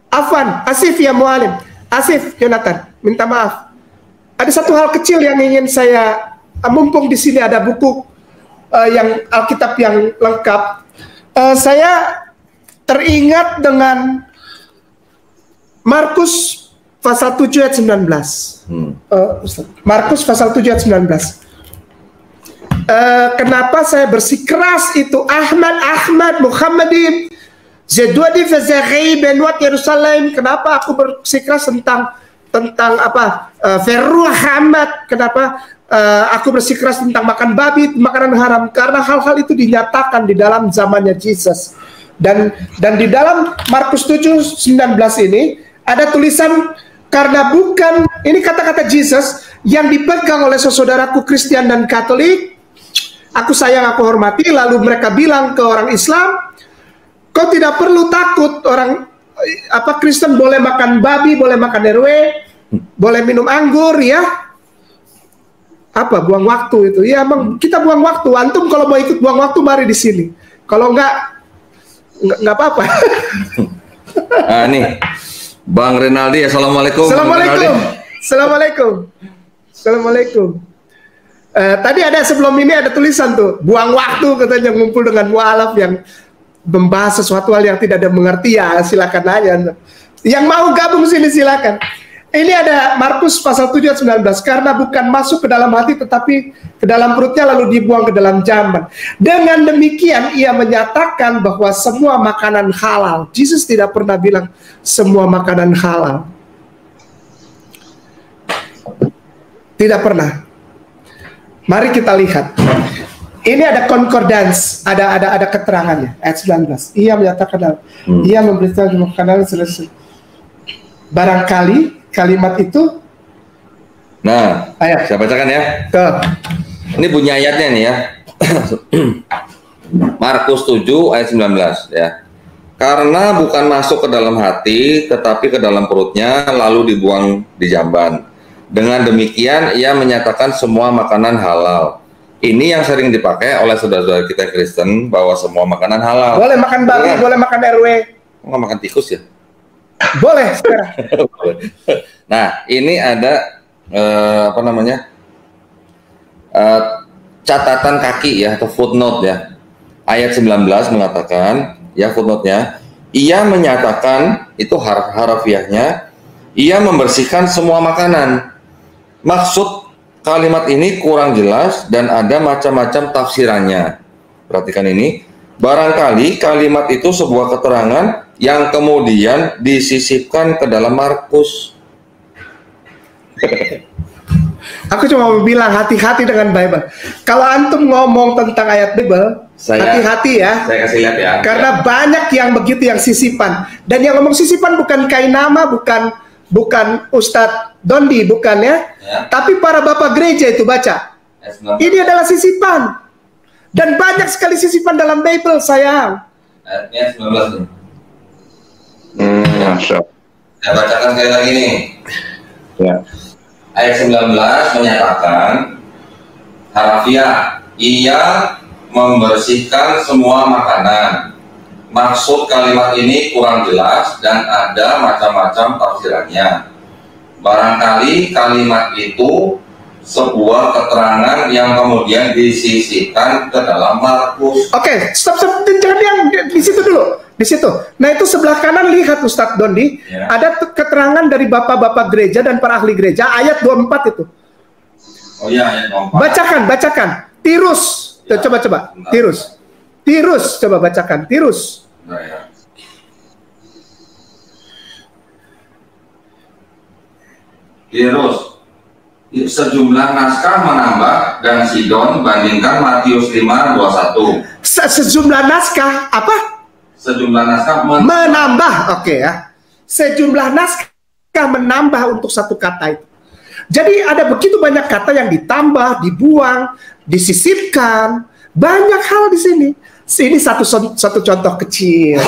Afwan, Asif ya Mualim. Asif, Jonathan, minta maaf. Ada satu hal kecil yang ingin saya, mumpung di sini ada buku yang Alkitab yang lengkap. Saya teringat dengan Markus pasal 7 ayat 19. Markus pasal 7 ayat 19. Kenapa saya bersikeras itu Ahmad Muhammadin Zedwadi Fazaghi Benwat Yerusalem. Kenapa aku bersikeras tentang apa? Ferruhamat. Kenapa aku bersikeras tentang makan babi, makanan haram? Karena hal-hal itu dinyatakan di dalam zamannya Jesus. Dan di dalam Markus 7:19 ini ada tulisan, karena bukan, ini kata-kata Jesus yang dipegang oleh saudaraku Kristen dan Katolik. Aku sayang, aku hormati. Lalu mereka bilang ke orang Islam, kau tidak perlu takut, orang Kristen boleh makan babi, boleh makan RW, boleh minum anggur, ya. Buang waktu itu. Ya, emang kita buang waktu. Antum kalau mau ikut buang waktu, mari di sini. Kalau enggak apa-apa. Nah, nih, Bang Renaldi, assalamualaikum. Assalamualaikum. Tadi ada sebelum ini ada tulisan tuh, buang waktu katanya ngumpul dengan mualaf yang membahas sesuatu hal yang tidak ada mengerti, ya silakan aja. Yang mau gabung sini silakan. Ini ada Markus pasal 7 ayat 19, karena bukan masuk ke dalam hati tetapi ke dalam perutnya lalu dibuang ke dalam jamban. Dengan demikian ia menyatakan bahwa semua makanan halal. Yesus tidak pernah bilang semua makanan halal. Tidak pernah. Mari kita lihat. Ini ada concordance, ada keterangannya. Ayat 19. Ia menyatakan, ia memberitahu makanan selesai. Barangkali kalimat itu. Nah, ayat. Saya bacakan ya. Ini bunyi ayatnya nih ya. Markus 7 ayat 19 ya. Karena bukan masuk ke dalam hati, tetapi ke dalam perutnya, lalu dibuang di jamban. Dengan demikian, ia menyatakan semua makanan halal. Ini yang sering dipakai oleh saudara-saudara kita Kristen, bahwa semua makanan halal. Boleh makan babi, boleh makan RW. Nggak makan tikus ya? Boleh sekarang. Nah, ini ada catatan kaki ya, atau footnote ya. Ayat 19 mengatakan, ya footnote-nya, ia menyatakan, itu harafiahnya, ia membersihkan semua makanan. Maksud kalimat ini kurang jelas dan ada macam-macam tafsirannya. Perhatikan ini, barangkali kalimat itu sebuah keterangan yang kemudian disisipkan ke dalam Markus. Aku cuma mau bilang hati-hati dengan Bible. Kalau antum ngomong tentang ayat Bible, hati-hati ya. Saya kasih lihat ya. Karena banyak yang begitu, yang sisipan. Dan yang ngomong sisipan bukan Kainama, bukan Ustadz Dondi, bukan ya. Tapi para bapak gereja itu baca. Ini adalah sisipan. Dan banyak sekali sisipan dalam Bible, sayang. Ayatnya 19 nih. Saya bacakan sekali lagi nih. Ya. Ayat 19 menyatakan harafiah, ia membersihkan semua makanan. Maksud kalimat ini kurang jelas dan ada macam-macam tafsirannya. Barangkali kalimat itu sebuah keterangan yang kemudian disisipkan ke dalam Markus. Oke, stop, jangan yang di situ dulu. Di situ. Nah, itu sebelah kanan lihat Ustadz Dondi, ya. Ada keterangan dari bapak-bapak gereja dan para ahli gereja ayat 24 itu. Oh iya, ayat 24. Bacakan. Tirus. Ya, coba. Tirus, coba bacakan. Tirus. Nah, ya. Tirus. Sejumlah naskah menambah dan Sidon bandingkan Matius 5:21. Sejumlah naskah apa? Sejumlah naskah menambah. Oke ya. Sejumlah naskah menambah untuk satu kata itu. Jadi ada begitu banyak kata yang ditambah, dibuang, disisipkan. Banyak hal di sini. Ini satu contoh kecil.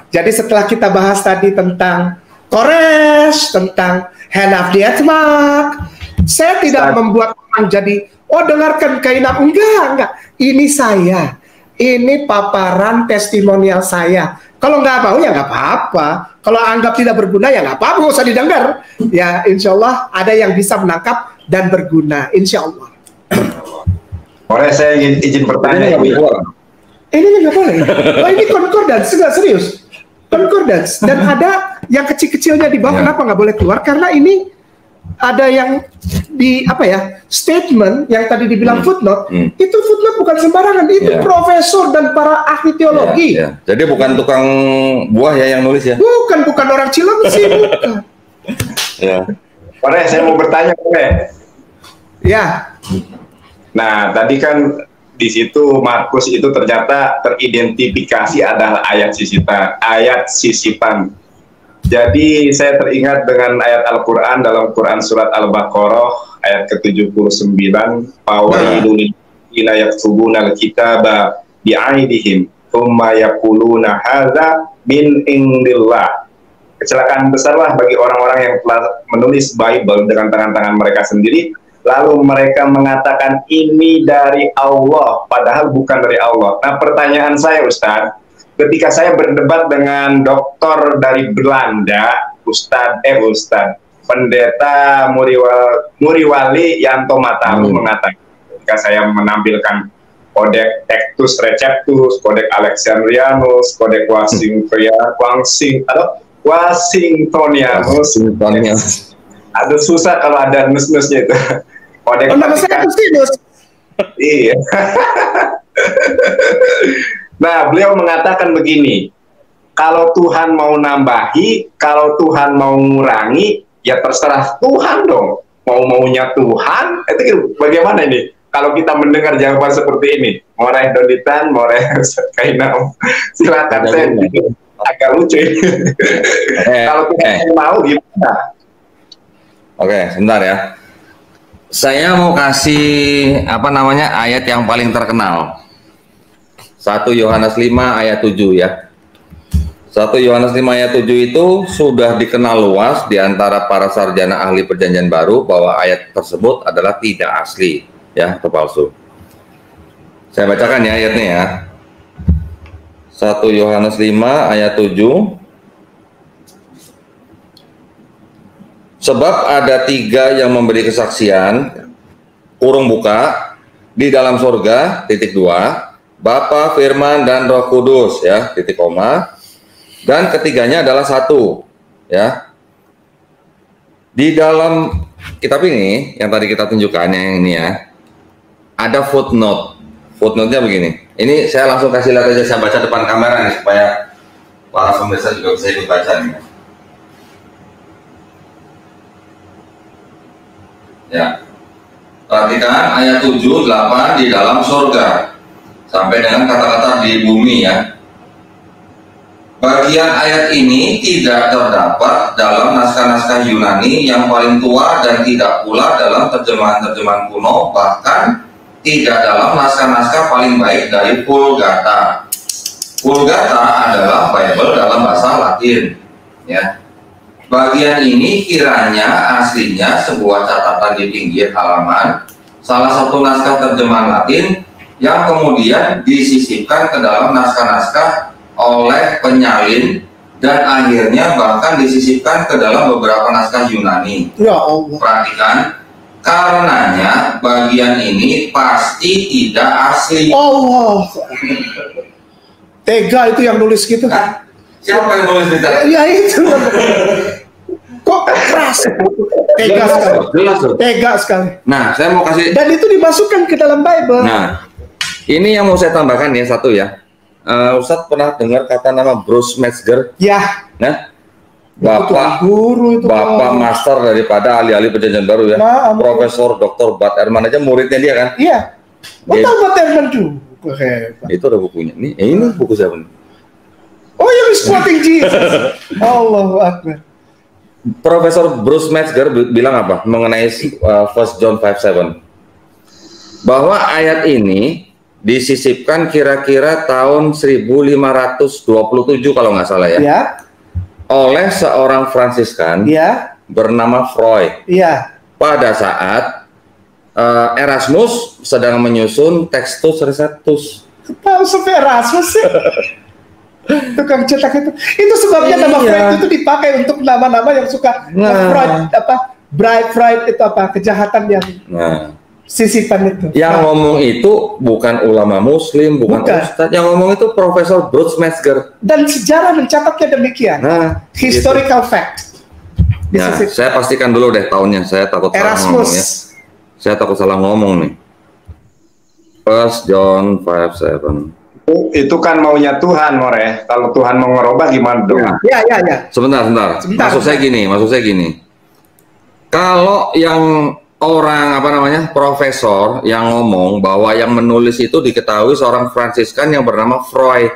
Jadi setelah kita bahas tadi tentang Koresh, tentang Henaf Diatmak, saya tidak membuat orang jadi, dengarkan Kainam. Enggak. Ini saya. Ini paparan testimonial saya. Kalau nggak mau ya nggak apa-apa. Kalau anggap tidak berguna ya nggak apa-apa, nggak usah didengar. Ya insya Allah ada yang bisa menangkap dan berguna, insya Allah. Boleh saya izin bertanya? Ini nggak boleh. Oh, ini concordance, nggak serius. Concordance. Dan ada yang kecil-kecilnya di bawah, kenapa nggak boleh keluar? Karena ini ada yang di apa ya, statement yang tadi dibilang footnote, itu footnote bukan sembarangan, itu profesor dan para ahli teologi. Jadi bukan tukang buah ya yang nulis ya? Bukan orang Cilengsi, bukan. Boleh saya mau bertanya, boleh? Ya. Nah, tadi kan di situ Markus itu ternyata teridentifikasi adalah ayat sisipan. Jadi saya teringat dengan ayat Al-Quran dalam Quran surat Al-Baqarah ayat ke-79, fawailul lilladzina yaktubuna al-kitaba bi'aidihim tsumma yaquluna hadza min indillah. Kecelakaan besarlah bagi orang-orang yang telah menulis Bible dengan tangan-tangan mereka sendiri, lalu mereka mengatakan ini dari Allah, padahal bukan dari Allah. Nah, pertanyaan saya, Ustadz, ketika saya berdebat dengan dokter dari Belanda, Ustadz, Pendeta Muriwali Yanto Mataru mengatakan, ketika saya menampilkan Codex Textus Receptus, Codex Alexandrianus, Codex Washingtonianus, aduh susah kalau ada nus-nusnya itu. Nama saya Agustinus. Iya. Nah, beliau mengatakan begini, kalau Tuhan mau nambahi, kalau Tuhan mau ngurangi, ya terserah Tuhan dong. Mau-maunya Tuhan, itu bagaimana ini? Kalau kita mendengar jawaban seperti ini, Moreh Doditan, Moreh Kainam, silakan, saya agak lucu ini. Kalau Tuhan mau, gimana? Oke, sebentar ya. Saya mau kasih ayat yang paling terkenal. 1 Yohanes 5 ayat 7 ya. 1 Yohanes 5 ayat 7 itu sudah dikenal luas di antara para sarjana ahli perjanjian baru bahwa ayat tersebut adalah tidak asli ya, atau palsu. Saya bacakan ya ayatnya ya. 1 Yohanes 5 ayat 7. Sebab ada 3 yang memberi kesaksian, kurung buka, di dalam surga, titik 2, Bapa, Firman, dan Roh Kudus, ya, titik koma. Dan ketiganya adalah 1, ya. Di dalam kitab ini, yang tadi kita tunjukkan, yang ini ya, ada footnote. Footnote-nya begini. Ini saya langsung kasih lihat aja, saya baca depan kamera nih, supaya para pemirsa juga bisa ikut baca nih. Ya. Perhatikan ayat 7, 8 di dalam surga. Sampai dengan kata-kata di bumi ya. Bagian ayat ini tidak terdapat dalam naskah-naskah Yunani yang paling tua dan tidak pula dalam terjemahan-terjemahan kuno, bahkan tidak dalam naskah-naskah paling baik dari Vulgata. Vulgata adalah Bible dalam bahasa Latin ya. Bagian ini kiranya aslinya sebuah catatan di pinggir halaman, salah satu naskah terjemahan Latin yang kemudian disisipkan ke dalam naskah-naskah oleh penyalin dan akhirnya bahkan disisipkan ke dalam beberapa naskah Yunani. Ya Allah. Perhatikan, karenanya bagian ini pasti tidak asli. Allah. Tega itu yang nulis gitu. Siapa yang nulis itu? Ya itu. Kok keras? Tega sekali. Tega sekali. Nah, saya mau kasih. Dan itu dimasukkan ke dalam Bible. Nah, ini yang mau saya tambahkan ya, satu ya. Ustadz pernah dengar kata nama Bruce Metzger? Ya. Nah, guru itu Bapak master daripada ahli-ahli perjanjian baru ya. Profesor Dr. Bart Ehrman aja muridnya dia kan? Iya. Betul Bart Ehrman juga. Itu ada bukunya. Ini buku siapa nih? Oh, yang quoting Jesus. Allahu Akbar. Profesor Bruce Metzger bilang apa mengenai 1 John 5:7? Bahwa ayat ini disisipkan kira-kira tahun 1527 kalau nggak salah ya. Ya. Oleh seorang Fransiskan bernama Freud. Iya. Pada saat Erasmus sedang menyusun Textus Receptus. Tahu sampai Erasmus sih? Tukang cetak itu sebabnya nama Freud itu dipakai untuk nama-nama yang suka Freud bribe itu kejahatan yang sisipan itu. Yang ngomong itu bukan ulama muslim, bukan ustadz. Yang ngomong itu Profesor Bruce Metzger. Dan sejarah mencatatnya demikian. Historical fact. Nah, saya pastikan dulu deh tahunnya. Saya takut salah ngomong ya. Saya takut salah ngomong nih. 1 John 5:7. Itu kan maunya Tuhan, More. Kalau Tuhan mau ngerubah gimana dong? Ya. Sebentar. Maksud saya gini. Kalau yang orang profesor yang ngomong bahwa yang menulis itu diketahui seorang Fransiskan yang bernama Freud,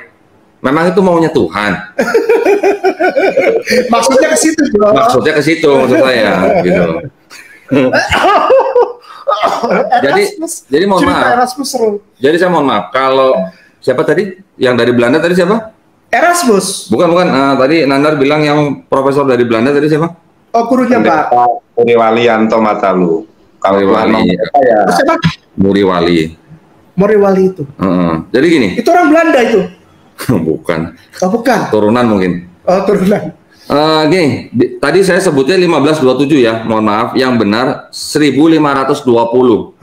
memang itu maunya Tuhan. Maksudnya ke situ, Bro. Maksudnya ke situ maksud saya, gitu. Jadi mohon maaf. Jadi saya mohon maaf kalau siapa tadi? Yang dari Belanda tadi siapa? Erasmus. Bukan. Tadi Nandar bilang yang profesor dari Belanda tadi siapa? Oh, gurunya Pak. Muriwalianto Matalu. Kalau Muriwali itu. Jadi gini. Itu orang Belanda itu. Bukan. Oh, bukan. Turunan mungkin. Oh, turunan. Gini, tadi saya sebutnya 1527 ya, mohon maaf. Yang benar 1520.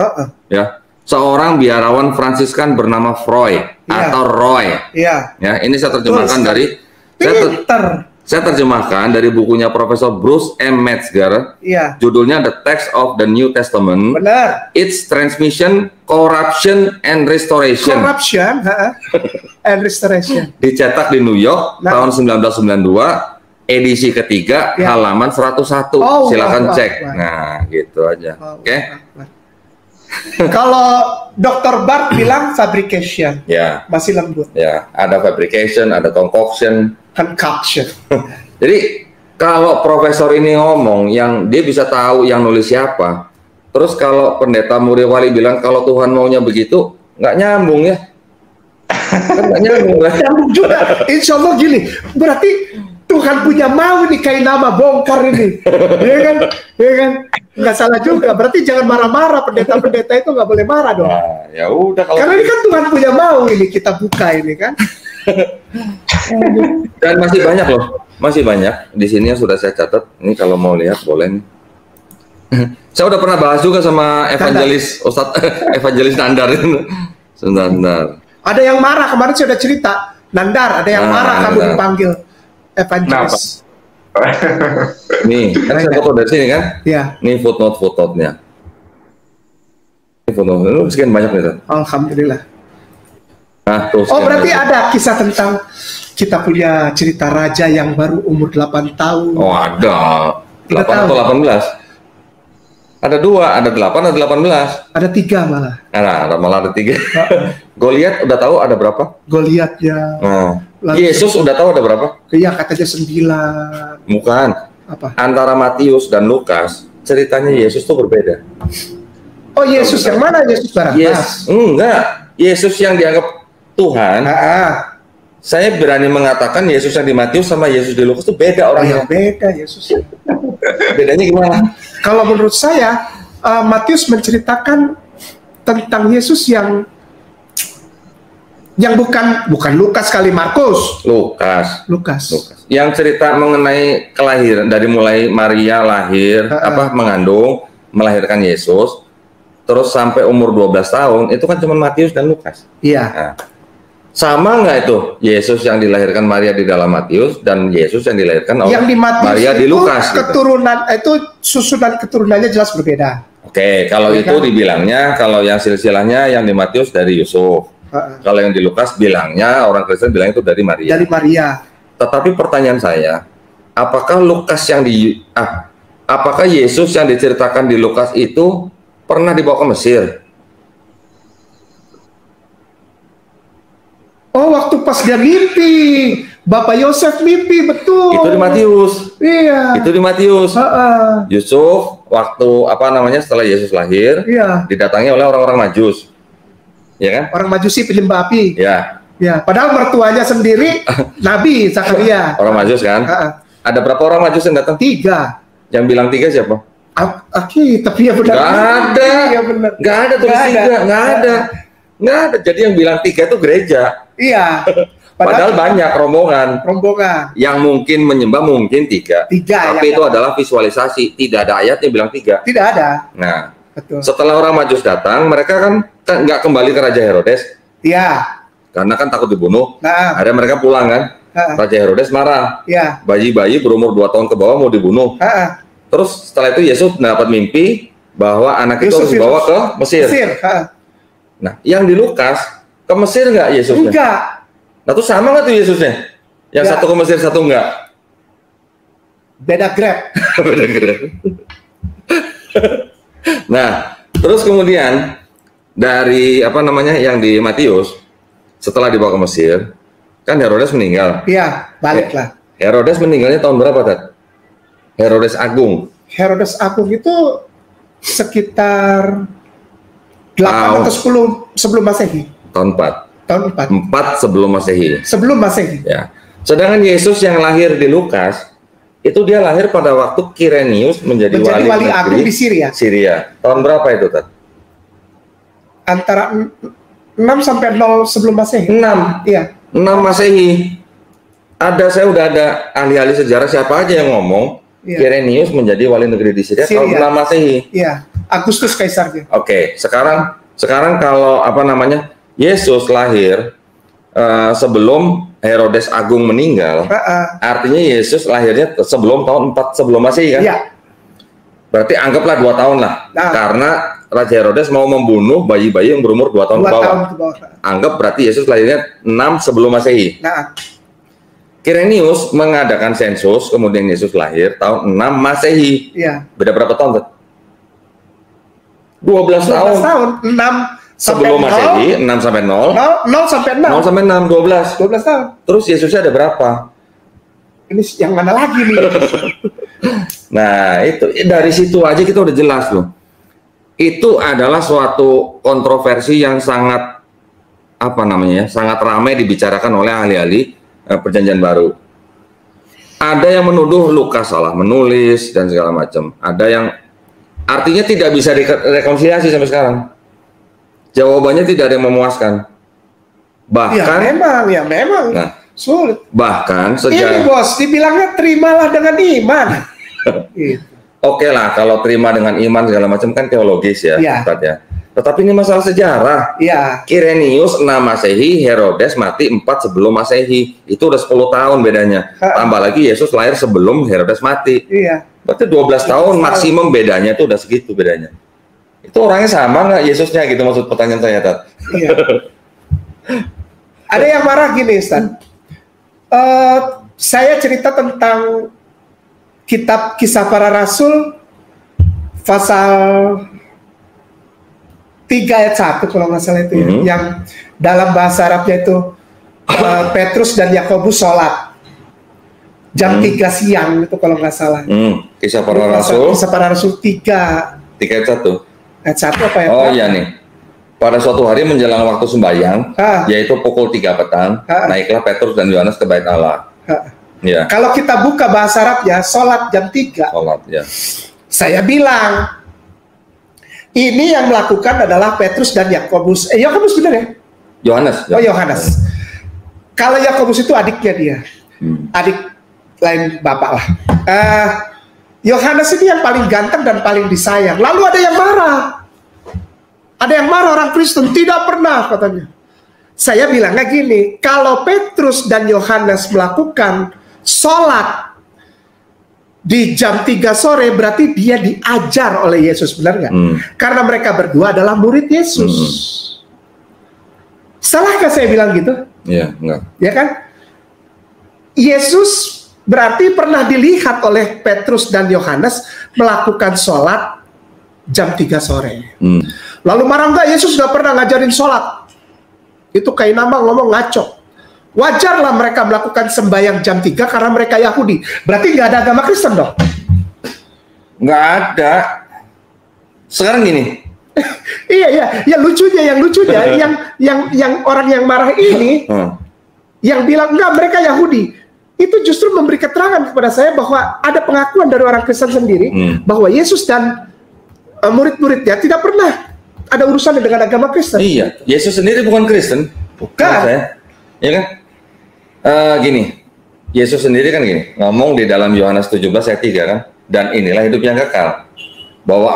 Ya. Seorang biarawan Fransiskan bernama Freud atau Roy. Iya. Ya, ini saya terjemahkan dari saya terjemahkan dari bukunya Profesor Bruce M. Metzger. Iya. Judulnya The Text of the New Testament. Benar. Its Transmission, Corruption, and Restoration. Corruption, and Restoration. Dicetak di New York tahun 1992. Edisi ketiga, halaman 101. Silakan cek. Nah, gitu aja. Oke. Kalau Dr. Bart bilang fabrication, masih lembut. Ya, ada fabrication, ada concoction. Jadi kalau profesor ini ngomong, yang dia bisa tahu yang nulis siapa. Terus kalau pendeta Muriwali bilang kalau Tuhan maunya begitu, nggak nyambung ya? Nggak nyambung lah. Nyambung juga. Insya Allah gini, berarti Tuhan punya mau nih kayak nama bongkar ini, ya kan? Nggak salah juga. Berarti jangan marah-marah, pendeta-pendeta itu nggak boleh marah dong. Nah, ya udah kalau karena ini kan Tuhan punya mau ini kita buka ini kan. Dan masih banyak di sini yang sudah saya catat. Ini kalau mau lihat boleh nih. Saya udah pernah bahas juga sama evangelis evangelis Nandar itu. Sebentar. Ada yang marah kemarin saya udah cerita. Nandar, ada yang marah kamu dipanggil evangelis. Nih, kan saya foto dari sini kan? Iya. Nih footnote-nya. Ini footnote, sekian banyak nih. Alhamdulillah. Nah, terus berarti ada kisah tentang kita punya cerita raja yang baru umur 8 tahun. Oh, ada. 8 atau 18? Ada 2, ada 8, ada 18. Ada 3 malah. Malah ada 3. Goliat udah tahu ada berapa? Goliat ya. Yesus udah tahu ada berapa? Iya, katanya 9. Bukan. Apa? Antara Matius dan Lukas, ceritanya Yesus tuh berbeda. Oh, Yesus yang mana? Yesus Barabas? Enggak. Yesus yang dianggap Tuhan. Saya berani mengatakan Yesus yang di Matius sama Yesus di Lukas itu beda orangnya. Beda Yesus. Bedanya gimana? Kalau menurut saya, Matius menceritakan tentang Yesus yang bukan Lukas kali, Markus. Lukas. Yang cerita mengenai kelahiran dari mulai Maria lahir, mengandung, melahirkan Yesus, terus sampai umur 12 tahun, itu kan cuma Matius dan Lukas. Iya. Nah, sama nggak itu Yesus yang dilahirkan Maria di dalam Matius dan Yesus yang dilahirkan oleh Maria di Lukas? Keturunan itu susunan keturunannya jelas berbeda. Oke, kalau itu dibilangnya, kalau yang silsilahnya yang di Matius dari Yusuf, kalau yang di Lukas bilangnya orang Kristen bilang itu dari Maria. Dari Maria. Tetapi pertanyaan saya, apakah apakah Yesus yang diceritakan di Lukas itu pernah dibawa ke Mesir? Oh, waktu pas dia mimpi, Bapak Yosef mimpi, betul. Itu di Matius. Iya. Itu di Matius. Yusuf waktu setelah Yesus lahir, didatangi oleh orang-orang Majus, ya kan? Orang Majusi penyembah api. Ya. Ya. Padahal mertuanya sendiri Nabi Zakaria. Orang Majus kan? Ada berapa orang Majus yang datang? 3. Yang bilang 3 siapa? Tapi ya benar. Nggak ada tulis 3, nggak ada. Jadi yang bilang 3 itu gereja. Iya. Padahal banyak rombongan. Yang mungkin menyembah mungkin tiga. Tapi itu adalah visualisasi. Tidak ada ayatnya bilang tiga. Tidak ada. Nah, betul. Setelah orang Majus datang, mereka kan nggak kembali ke Raja Herodes. Iya. Karena kan takut dibunuh. Nah. Ada mereka pulang kan. Raja Herodes marah. Iya. Bayi-bayi berumur 2 tahun ke bawah mau dibunuh. Terus setelah itu Yesus dapat mimpi bahwa anak itu harus dibawa ke Mesir. Nah, yang di Lukas ke Mesir nggak Yesusnya? Enggak. Nah, itu sama nggak tuh Yesusnya? Yang satu ke Mesir, satu enggak? Beda grab. Beda grab. Nah, terus kemudian dari yang di Matius setelah dibawa ke Mesir, kan Herodes meninggal. Iya, baliklah. Herodes meninggalnya tahun berapa, Tat? Herodes Agung. Herodes Agung itu sekitar 8 atau 10 sebelum Masehi. Tahun 4. Tahun 4. 4 sebelum Masehi. Sebelum Masehi. Ya. Sedangkan Yesus yang lahir di Lukas itu dia lahir pada waktu Kirenius menjadi wali agung di Syria. Tahun berapa itu, Tat? Antara 6 sampai 0 sebelum Masehi. 6. Iya. 6 Masehi. Saya udah ada ahli-ahli sejarah siapa aja yang ngomong Kirenius menjadi wali negeri di Syria tahun 6 Masehi. Iya. Agustus Kaisarnya. Oke, sekarang kalau Yesus lahir sebelum Herodes Agung meninggal, artinya Yesus lahirnya sebelum tahun 4 sebelum Masehi kan? Iya. Berarti anggaplah 2 tahun lah, karena Raja Herodes mau membunuh bayi-bayi yang berumur 2 tahun ke bawah. Anggap berarti Yesus lahirnya 6 sebelum Masehi. Kirenius mengadakan sensus, kemudian Yesus lahir tahun 6 Masehi. Iya. Beda berapa tahun? 12 tahun. 6 sebelum Masehi, 6 sampai 0. 0 sampai 6. 0 sampai 6, 12. 12 tahun. Terus Yesusnya ada berapa? Ini yang mana lagi nih? Nah, itu dari situ aja kita udah jelas loh. Itu adalah suatu kontroversi yang sangat sangat ramai dibicarakan oleh ahli-ahli Perjanjian Baru. Ada yang menuduh Lukas salah menulis dan segala macam. Ada yang artinya tidak bisa direkonsiliasi sampai sekarang. Jawabannya tidak ada yang memuaskan. Bahkan ya memang. Nah, sulit. Bahkan ini bos dibilangnya terimalah dengan iman. Oke lah, kalau terima dengan iman segala macam kan teologis ya. Tetapi ini masalah sejarah. Kirenius 6 Masehi, Herodes mati 4 sebelum Masehi. Itu udah 10 tahun bedanya. Tambah lagi Yesus lahir sebelum Herodes mati. Berarti 12 tahun maksimum bedanya, itu udah segitu bedanya. Itu orangnya sama nggak Yesusnya gitu, maksud pertanyaan saya, Tat? Ada yang marah gini, Ustaz. Saya cerita tentang kitab Kisah Para Rasul pasal 3 ayat 1 kalau nggak salah itu yang dalam bahasa Arabnya itu Petrus dan Yakobus sholat jam 3 siang itu kalau nggak salah. Kisah Para Rasul. Kisah Para Rasul 3 ayat 1. Ayat 1 apa ya? Oh iya nih. Pada suatu hari menjelang waktu sembahyang, yaitu pukul 3 petang, naiklah Petrus dan Yohanes ke bait Allah. Ya. Kalau kita buka bahasa Arabnya, sholat jam 3. Sholat, ya. Saya bilang, ini yang melakukan adalah Petrus dan Yakobus. Yakobus benar ya? Yohanes. Oh, Yohanes. Kalau Yakobus itu adiknya dia. Adik lain bapak lah. Yohanes ini yang paling ganteng dan paling disayang. Lalu ada yang marah. Ada yang marah orang Kristen. Tidak pernah katanya. Saya bilangnya gini, kalau Petrus dan Yohanes melakukan sholat di jam 3 sore, berarti dia diajar oleh Yesus, benar nggak? Karena mereka berdua adalah murid Yesus. Salahkah saya bilang gitu? Iya, enggak. Ya kan? Yesus berarti pernah dilihat oleh Petrus dan Yohanes melakukan sholat jam 3 sore. Lalu marah nggak? Yesus nggak pernah ngajarin sholat. Itu Kainama ngomong ngaco. Wajarlah mereka melakukan sembahyang jam 3 karena mereka Yahudi. Berarti nggak ada agama Kristen dong? Nggak ada. Sekarang gini. Iya, yang lucunya, yang orang yang marah ini, yang bilang enggak mereka Yahudi. Itu justru memberi keterangan kepada saya bahwa ada pengakuan dari orang Kristen sendiri bahwa Yesus dan murid-muridnya tidak pernah ada urusan dengan agama Kristen. Iya, Yesus sendiri bukan Kristen. Bukan. ya kan? Gini, Yesus sendiri kan gini, ngomong di dalam Yohanes 17 ayat 3 kan, dan inilah hidup yang kekal, bahwa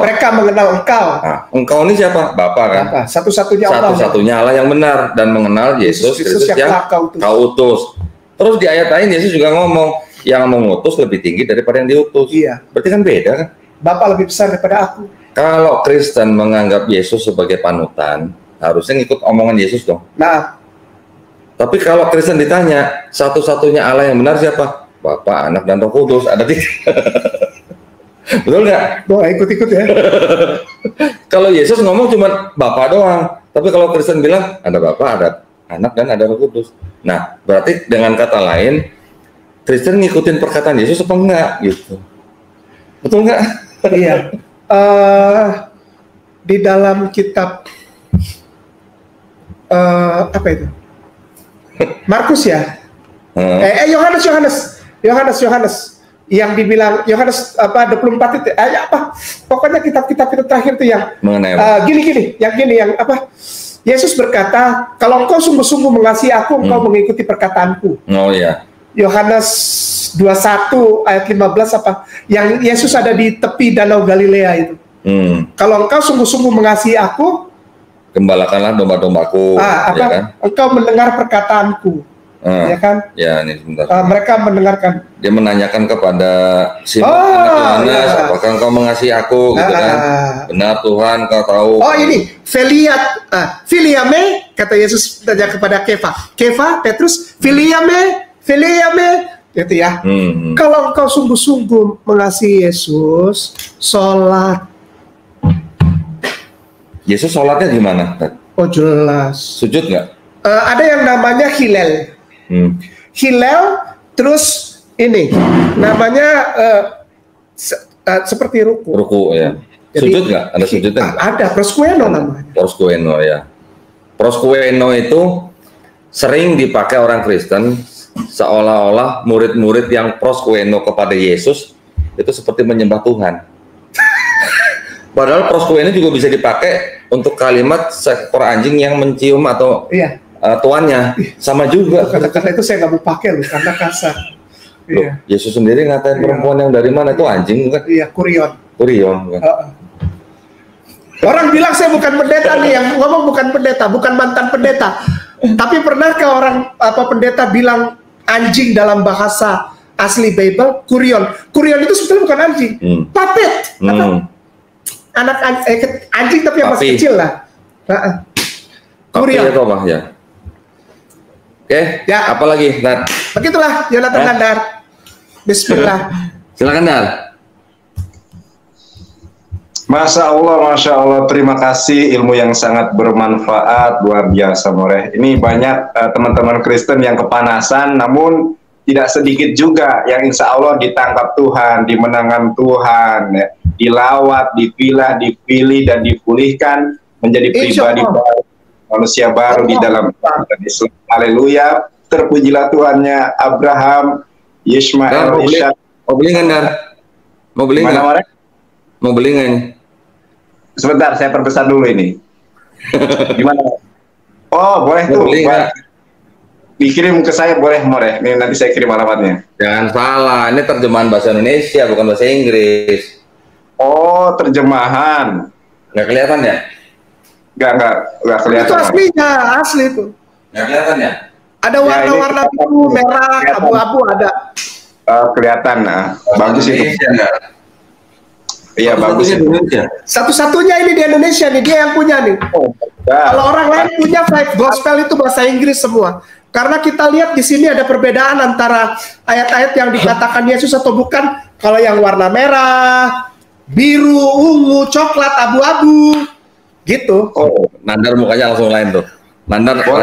mereka mengenal engkau. Nah, engkau ini siapa? Bapa kan? Satu-satunya Allah yang benar, dan mengenal Yesus Kristus yang kau utus. Terus di ayat lain Yesus juga ngomong, yang mengutus lebih tinggi daripada yang diutus. Iya. Berarti kan beda kan? Bapa lebih besar daripada aku. Kalau Kristen menganggap Yesus sebagai panutan, harusnya ngikut omongan Yesus dong. Nah, tapi kalau Kristen ditanya, satu-satunya Allah yang benar siapa? Bapa, Anak, dan Roh Kudus. Ada 3. Betul nggak? Ikut-ikut ya. Kalau Yesus ngomong cuma Bapa doang, tapi kalau Kristen bilang ada Bapa, ada Anak, dan ada Roh Kudus. Nah, berarti dengan kata lain, Kristen ngikutin perkataan Yesus apa enggak gitu? Betul nggak? Iya. Di dalam kitab apa itu? Markus ya? Yohanes yang dibilang Yohanes 24 itu apa? Pokoknya kitab-kitab itu terakhir itu yang gini, yang apa? Yesus berkata, kalau engkau sungguh-sungguh mengasihi aku, engkau mengikuti perkataanku. Oh iya. Yohanes 21 ayat 15 apa? Yang Yesus ada di tepi Danau Galilea itu. Kalau engkau sungguh-sungguh mengasihi aku, gembalakanlah domba-dombaku. Ya kan? Engkau mendengar perkataanku. Ya kan? Ya, ini sebentar. Mereka mendengarkan. Dia menanyakan kepada Simon anak Yohanes, apakah engkau mengasihi aku? Gitu kan? Benar Tuhan, kau tahu. Oh ini, filiame, kata Yesus tanya kepada Kefa, Petrus, filiame, gitu ya. Kalau engkau sungguh-sungguh mengasihi Yesus, sholat. Yesus sholatnya gimana? Oh jelas. Sujud nggak? Ada yang namanya hilal. Hilal, terus ini namanya seperti ruku. Ruku ya. Jadi, sujud nggak? Ada sujudnya? Ada, proskueno namanya. Proskueno ya. Proskueno itu sering dipakai orang Kristen seolah-olah murid-murid yang proskueno kepada Yesus itu seperti menyembah Tuhan. Padahal proskueno juga bisa dipakai untuk kalimat seekor anjing yang mencium atau tuannya, sama juga. Kata-kata itu saya nggak mau pakai loh, karena kasar. Loh, Yesus sendiri ngatain perempuan yang dari mana itu anjing bukan? Iya, kurion bukan? Orang bilang saya bukan pendeta nih, yang ngomong bukan pendeta, bukan mantan pendeta. Tapi pernahkah orang pendeta bilang anjing dalam bahasa asli Bible? Kurion itu sebetulnya bukan anjing, puppet. Anak anjing tapi yang masih kecil lah. Kurion. Ya. Oke, ya. Apa lagi? Begitulah Yonatan Nandar. Bismillah. Silakan Dar. Masya Allah, terima kasih, ilmu yang sangat bermanfaat, luar biasa Moreh. Ini banyak teman-teman Kristen yang kepanasan, namun tidak sedikit juga yang insya Allah ditangkap Tuhan, dimenangkan Tuhan, ya. Dilawat, dipilah, dipilih, dan dipulihkan menjadi pribadi baru, manusia baru di dalam Islam. Haleluya, terpujilah Tuhannya Abraham, Yismael, Ishak. Mau beli nggak, Dar? Mau beli nggak? Mau beli nggak ini? Sebentar, saya perbesar dulu ini. Gimana? Oh, boleh tuh. Dikirim ke saya boleh, Moreh. Ini nanti saya kirim alamatnya. Jangan salah, ini terjemahan bahasa Indonesia, bukan bahasa Inggris. Oh, terjemahan. Nggak kelihatan ya? Nggak kelihatan. Itu aslinya, asli itu. Nggak kelihatan ya? Ada warna-warna biru, merah, abu-abu ada. Kelihatan, bagus itu. Iya, bagus itu. Satu-satunya ini di Indonesia nih, dia yang punya nih. Kalau orang lain punya Five Gospel itu bahasa Inggris semua. Karena kita lihat di sini ada perbedaan antara ayat-ayat yang dikatakan Yesus atau bukan. Kalau yang warna merah, biru, ungu, coklat, abu-abu, gitu. Oh, Nandar mukanya langsung lain tuh. Nandar mau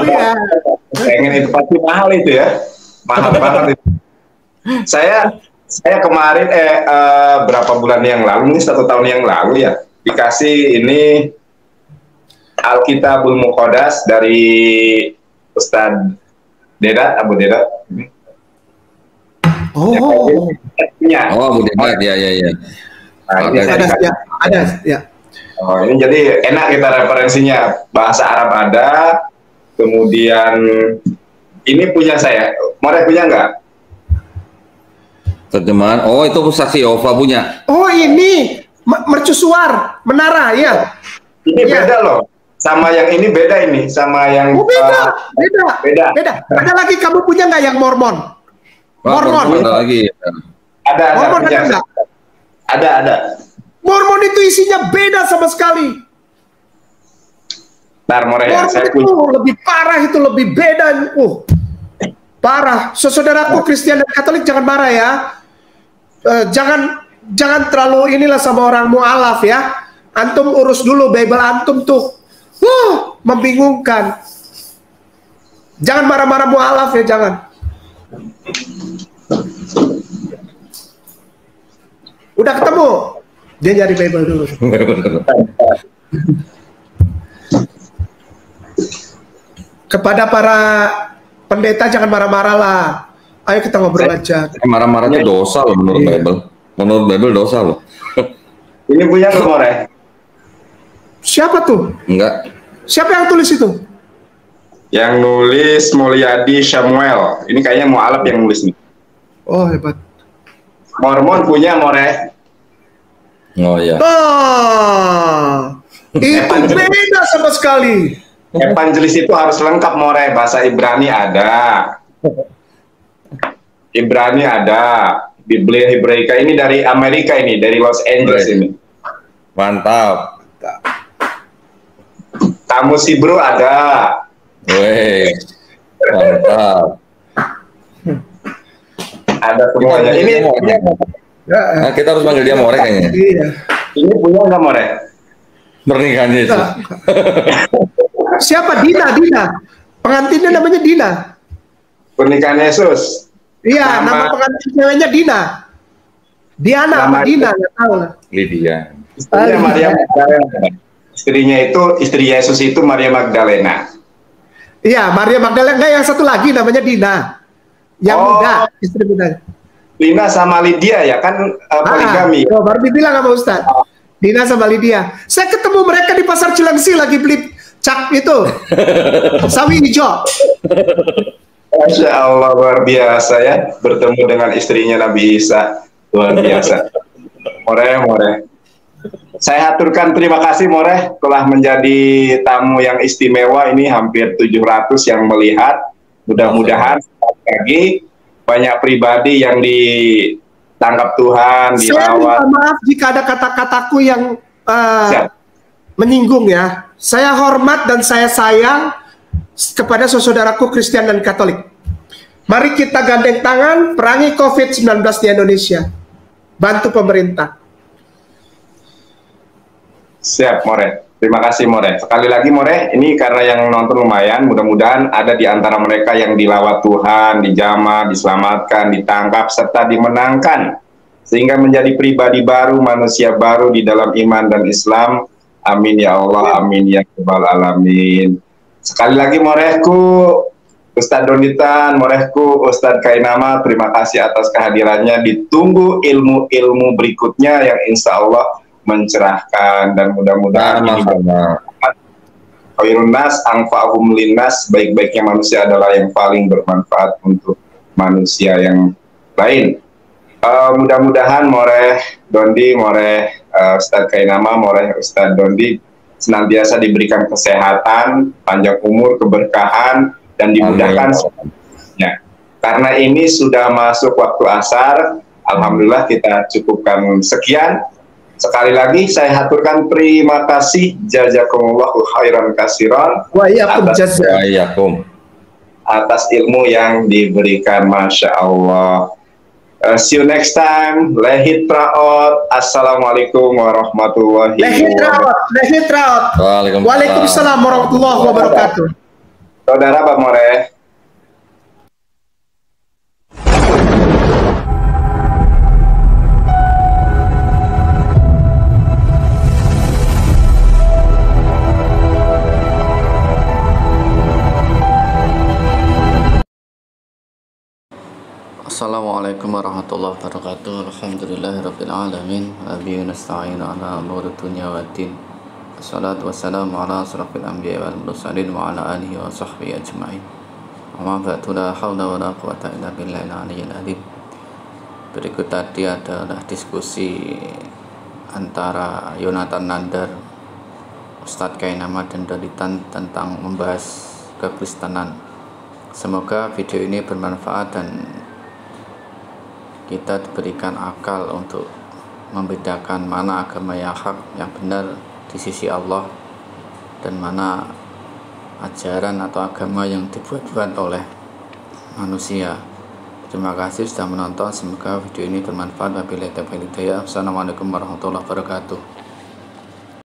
ya. Pengen itu pasti mahal itu ya, mahal banget itu. Saya kemarin berapa bulan yang lalu, ini 1 tahun yang lalu ya, dikasih ini Alkitabul Muqaddas dari Ustadz Dedat, Abu Dedat. Oh, Abu Dedat, ya. Ada. Oh, ini jadi enak kita referensinya, bahasa Arab ada, Kemudian ini punya saya. More punya nggak? Terjemahan. Oh, itu saksi Yehova punya. Oh, ini mercusuar menara ya. Ini beda loh. Sama yang ini beda ini, sama yang beda. Ada lagi kamu punya nggak yang Mormon? Mormon ada lagi. Ada. Mormon ada nggak? Ada. Mormon itu isinya beda sama sekali. More ya, saya itu lebih parah, itu lebih beda. Parah. Saudaraku Kristen dan Katolik jangan marah ya. Jangan terlalu inilah sama orang mualaf ya. Antum urus dulu Bible antum tuh. Membingungkan. Jangan marah-marah mualaf ya, jangan. Udah ketemu? Dia nyari Bible dulu. Kepada para pendeta jangan marah-marah lah. Ayo kita ngobrol aja. Marah-marahnya dosa loh menurut Bible. Menurut Bible dosa loh. Ini punya ke More? Siapa tuh? Enggak. Siapa yang tulis itu? Yang nulis Mulyadi Samuel. Ini kayaknya mualaf yang nulis nih. Oh, hebat. Mormon punya More. Oh iya. Itu beda sama sekali. Evangelis itu harus lengkap More. Bahasa Ibrani ada. Ibrani ada. Biblia Hebraika ini dari Amerika ini, dari Los Angeles ini. Mantap. Kamus Hebrew ada. Weh. Mantap. Ada semuanya. Ini nah, kita harus panggil dia More kayaknya. Iya. Ini punya nggak More? Pernikahan Yesus. Siapa? Dina. Pengantinnya namanya Dina. Pernikahan Yesus. Iya, nama pengantin ceweknya Dina. Diana apa Dina? Nggak tahu lah. Lydia. Istrinya Maria Magdalena. Istrinya itu, istri Yesus itu Maria Magdalena. Iya, Maria Magdalena. Enggak, yang satu lagi namanya Dina. Yang muda, istri muda. Dina sama Lydia ya kan poligami. Baru dibilang sama Ustaz. Dina sama Lydia. Saya ketemu mereka di pasar Cilengsi lagi beli cak itu. Sawi hijau. Masya Allah, luar biasa ya. Bertemu dengan istrinya Nabi Isa. Luar biasa. More. Saya haturkan terima kasih More telah menjadi tamu yang istimewa ini, hampir 700 yang melihat. Mudah-mudahan lagi banyak pribadi yang ditangkap Tuhan, dirawat. Saya minta maaf jika ada kata-kataku yang menyinggung ya. Saya hormat dan saya sayang kepada saudaraku Kristen dan Katolik. Mari kita gandeng tangan perangi COVID-19 di Indonesia. Bantu pemerintah. Siap More. Terima kasih More. Sekali lagi More, ini karena yang nonton lumayan, mudah-mudahan ada di antara mereka yang dilawat Tuhan, dijamah, diselamatkan, ditangkap, serta dimenangkan. Sehingga menjadi pribadi baru, manusia baru di dalam iman dan Islam. Amin ya Allah, amin ya rabbal alamin. Sekali lagi Moreku, Ustadz Donditan, Moreku, Ustadz Kainama, terima kasih atas kehadirannya. Ditunggu ilmu-ilmu berikutnya yang insya Allah mencerahkan, dan mudah-mudahan ini khairun nas anfa'uhum linnas, baik-baiknya manusia adalah yang paling bermanfaat untuk manusia yang lain. Mudah-mudahan More Dondi, More Ustadz Kainama, More Ustadz Dondi senantiasa diberikan kesehatan, panjang umur, keberkahan, dan dimudahkan semuanya. Karena ini sudah masuk waktu asar, alhamdulillah kita cukupkan sekian. Sekali lagi saya haturkan terima kasih, jazakumullahu khairan kasiran atas ilmu yang diberikan, Masya Allah. See you next time. Lehit Traot. Assalamualaikum warahmatullahi wabarakatuh. Lehit Traot. Waalaikumsalam warahmatullahi wabarakatuh. Saudara Pak More. Assalamualaikum warahmatullahi wabarakatuh. Alhamdulillahirabbil alamin. Abi nasta'in ala umuri dunya waddin. Wassalatu wassalamu ala asrafil anbiya wal mursalin wa ala alihi wa sahbihi ajma'in. Wa ba'du, la haula wa la quwata illa billahil aliyyil azim. Berikut tadi adalah diskusi antara Yonatan Nandar, Ustadz Kainama dan Dolitan tentang membahas kekristenan. Semoga video ini bermanfaat dan kita diberikan akal untuk membedakan mana agama yang hak, yang benar di sisi Allah, dan mana ajaran atau agama yang dibuat-buat oleh manusia. Terima kasih sudah menonton, semoga video ini bermanfaat. Wabillahi taufiq wal hidayah. Assalamualaikum warahmatullahi wabarakatuh.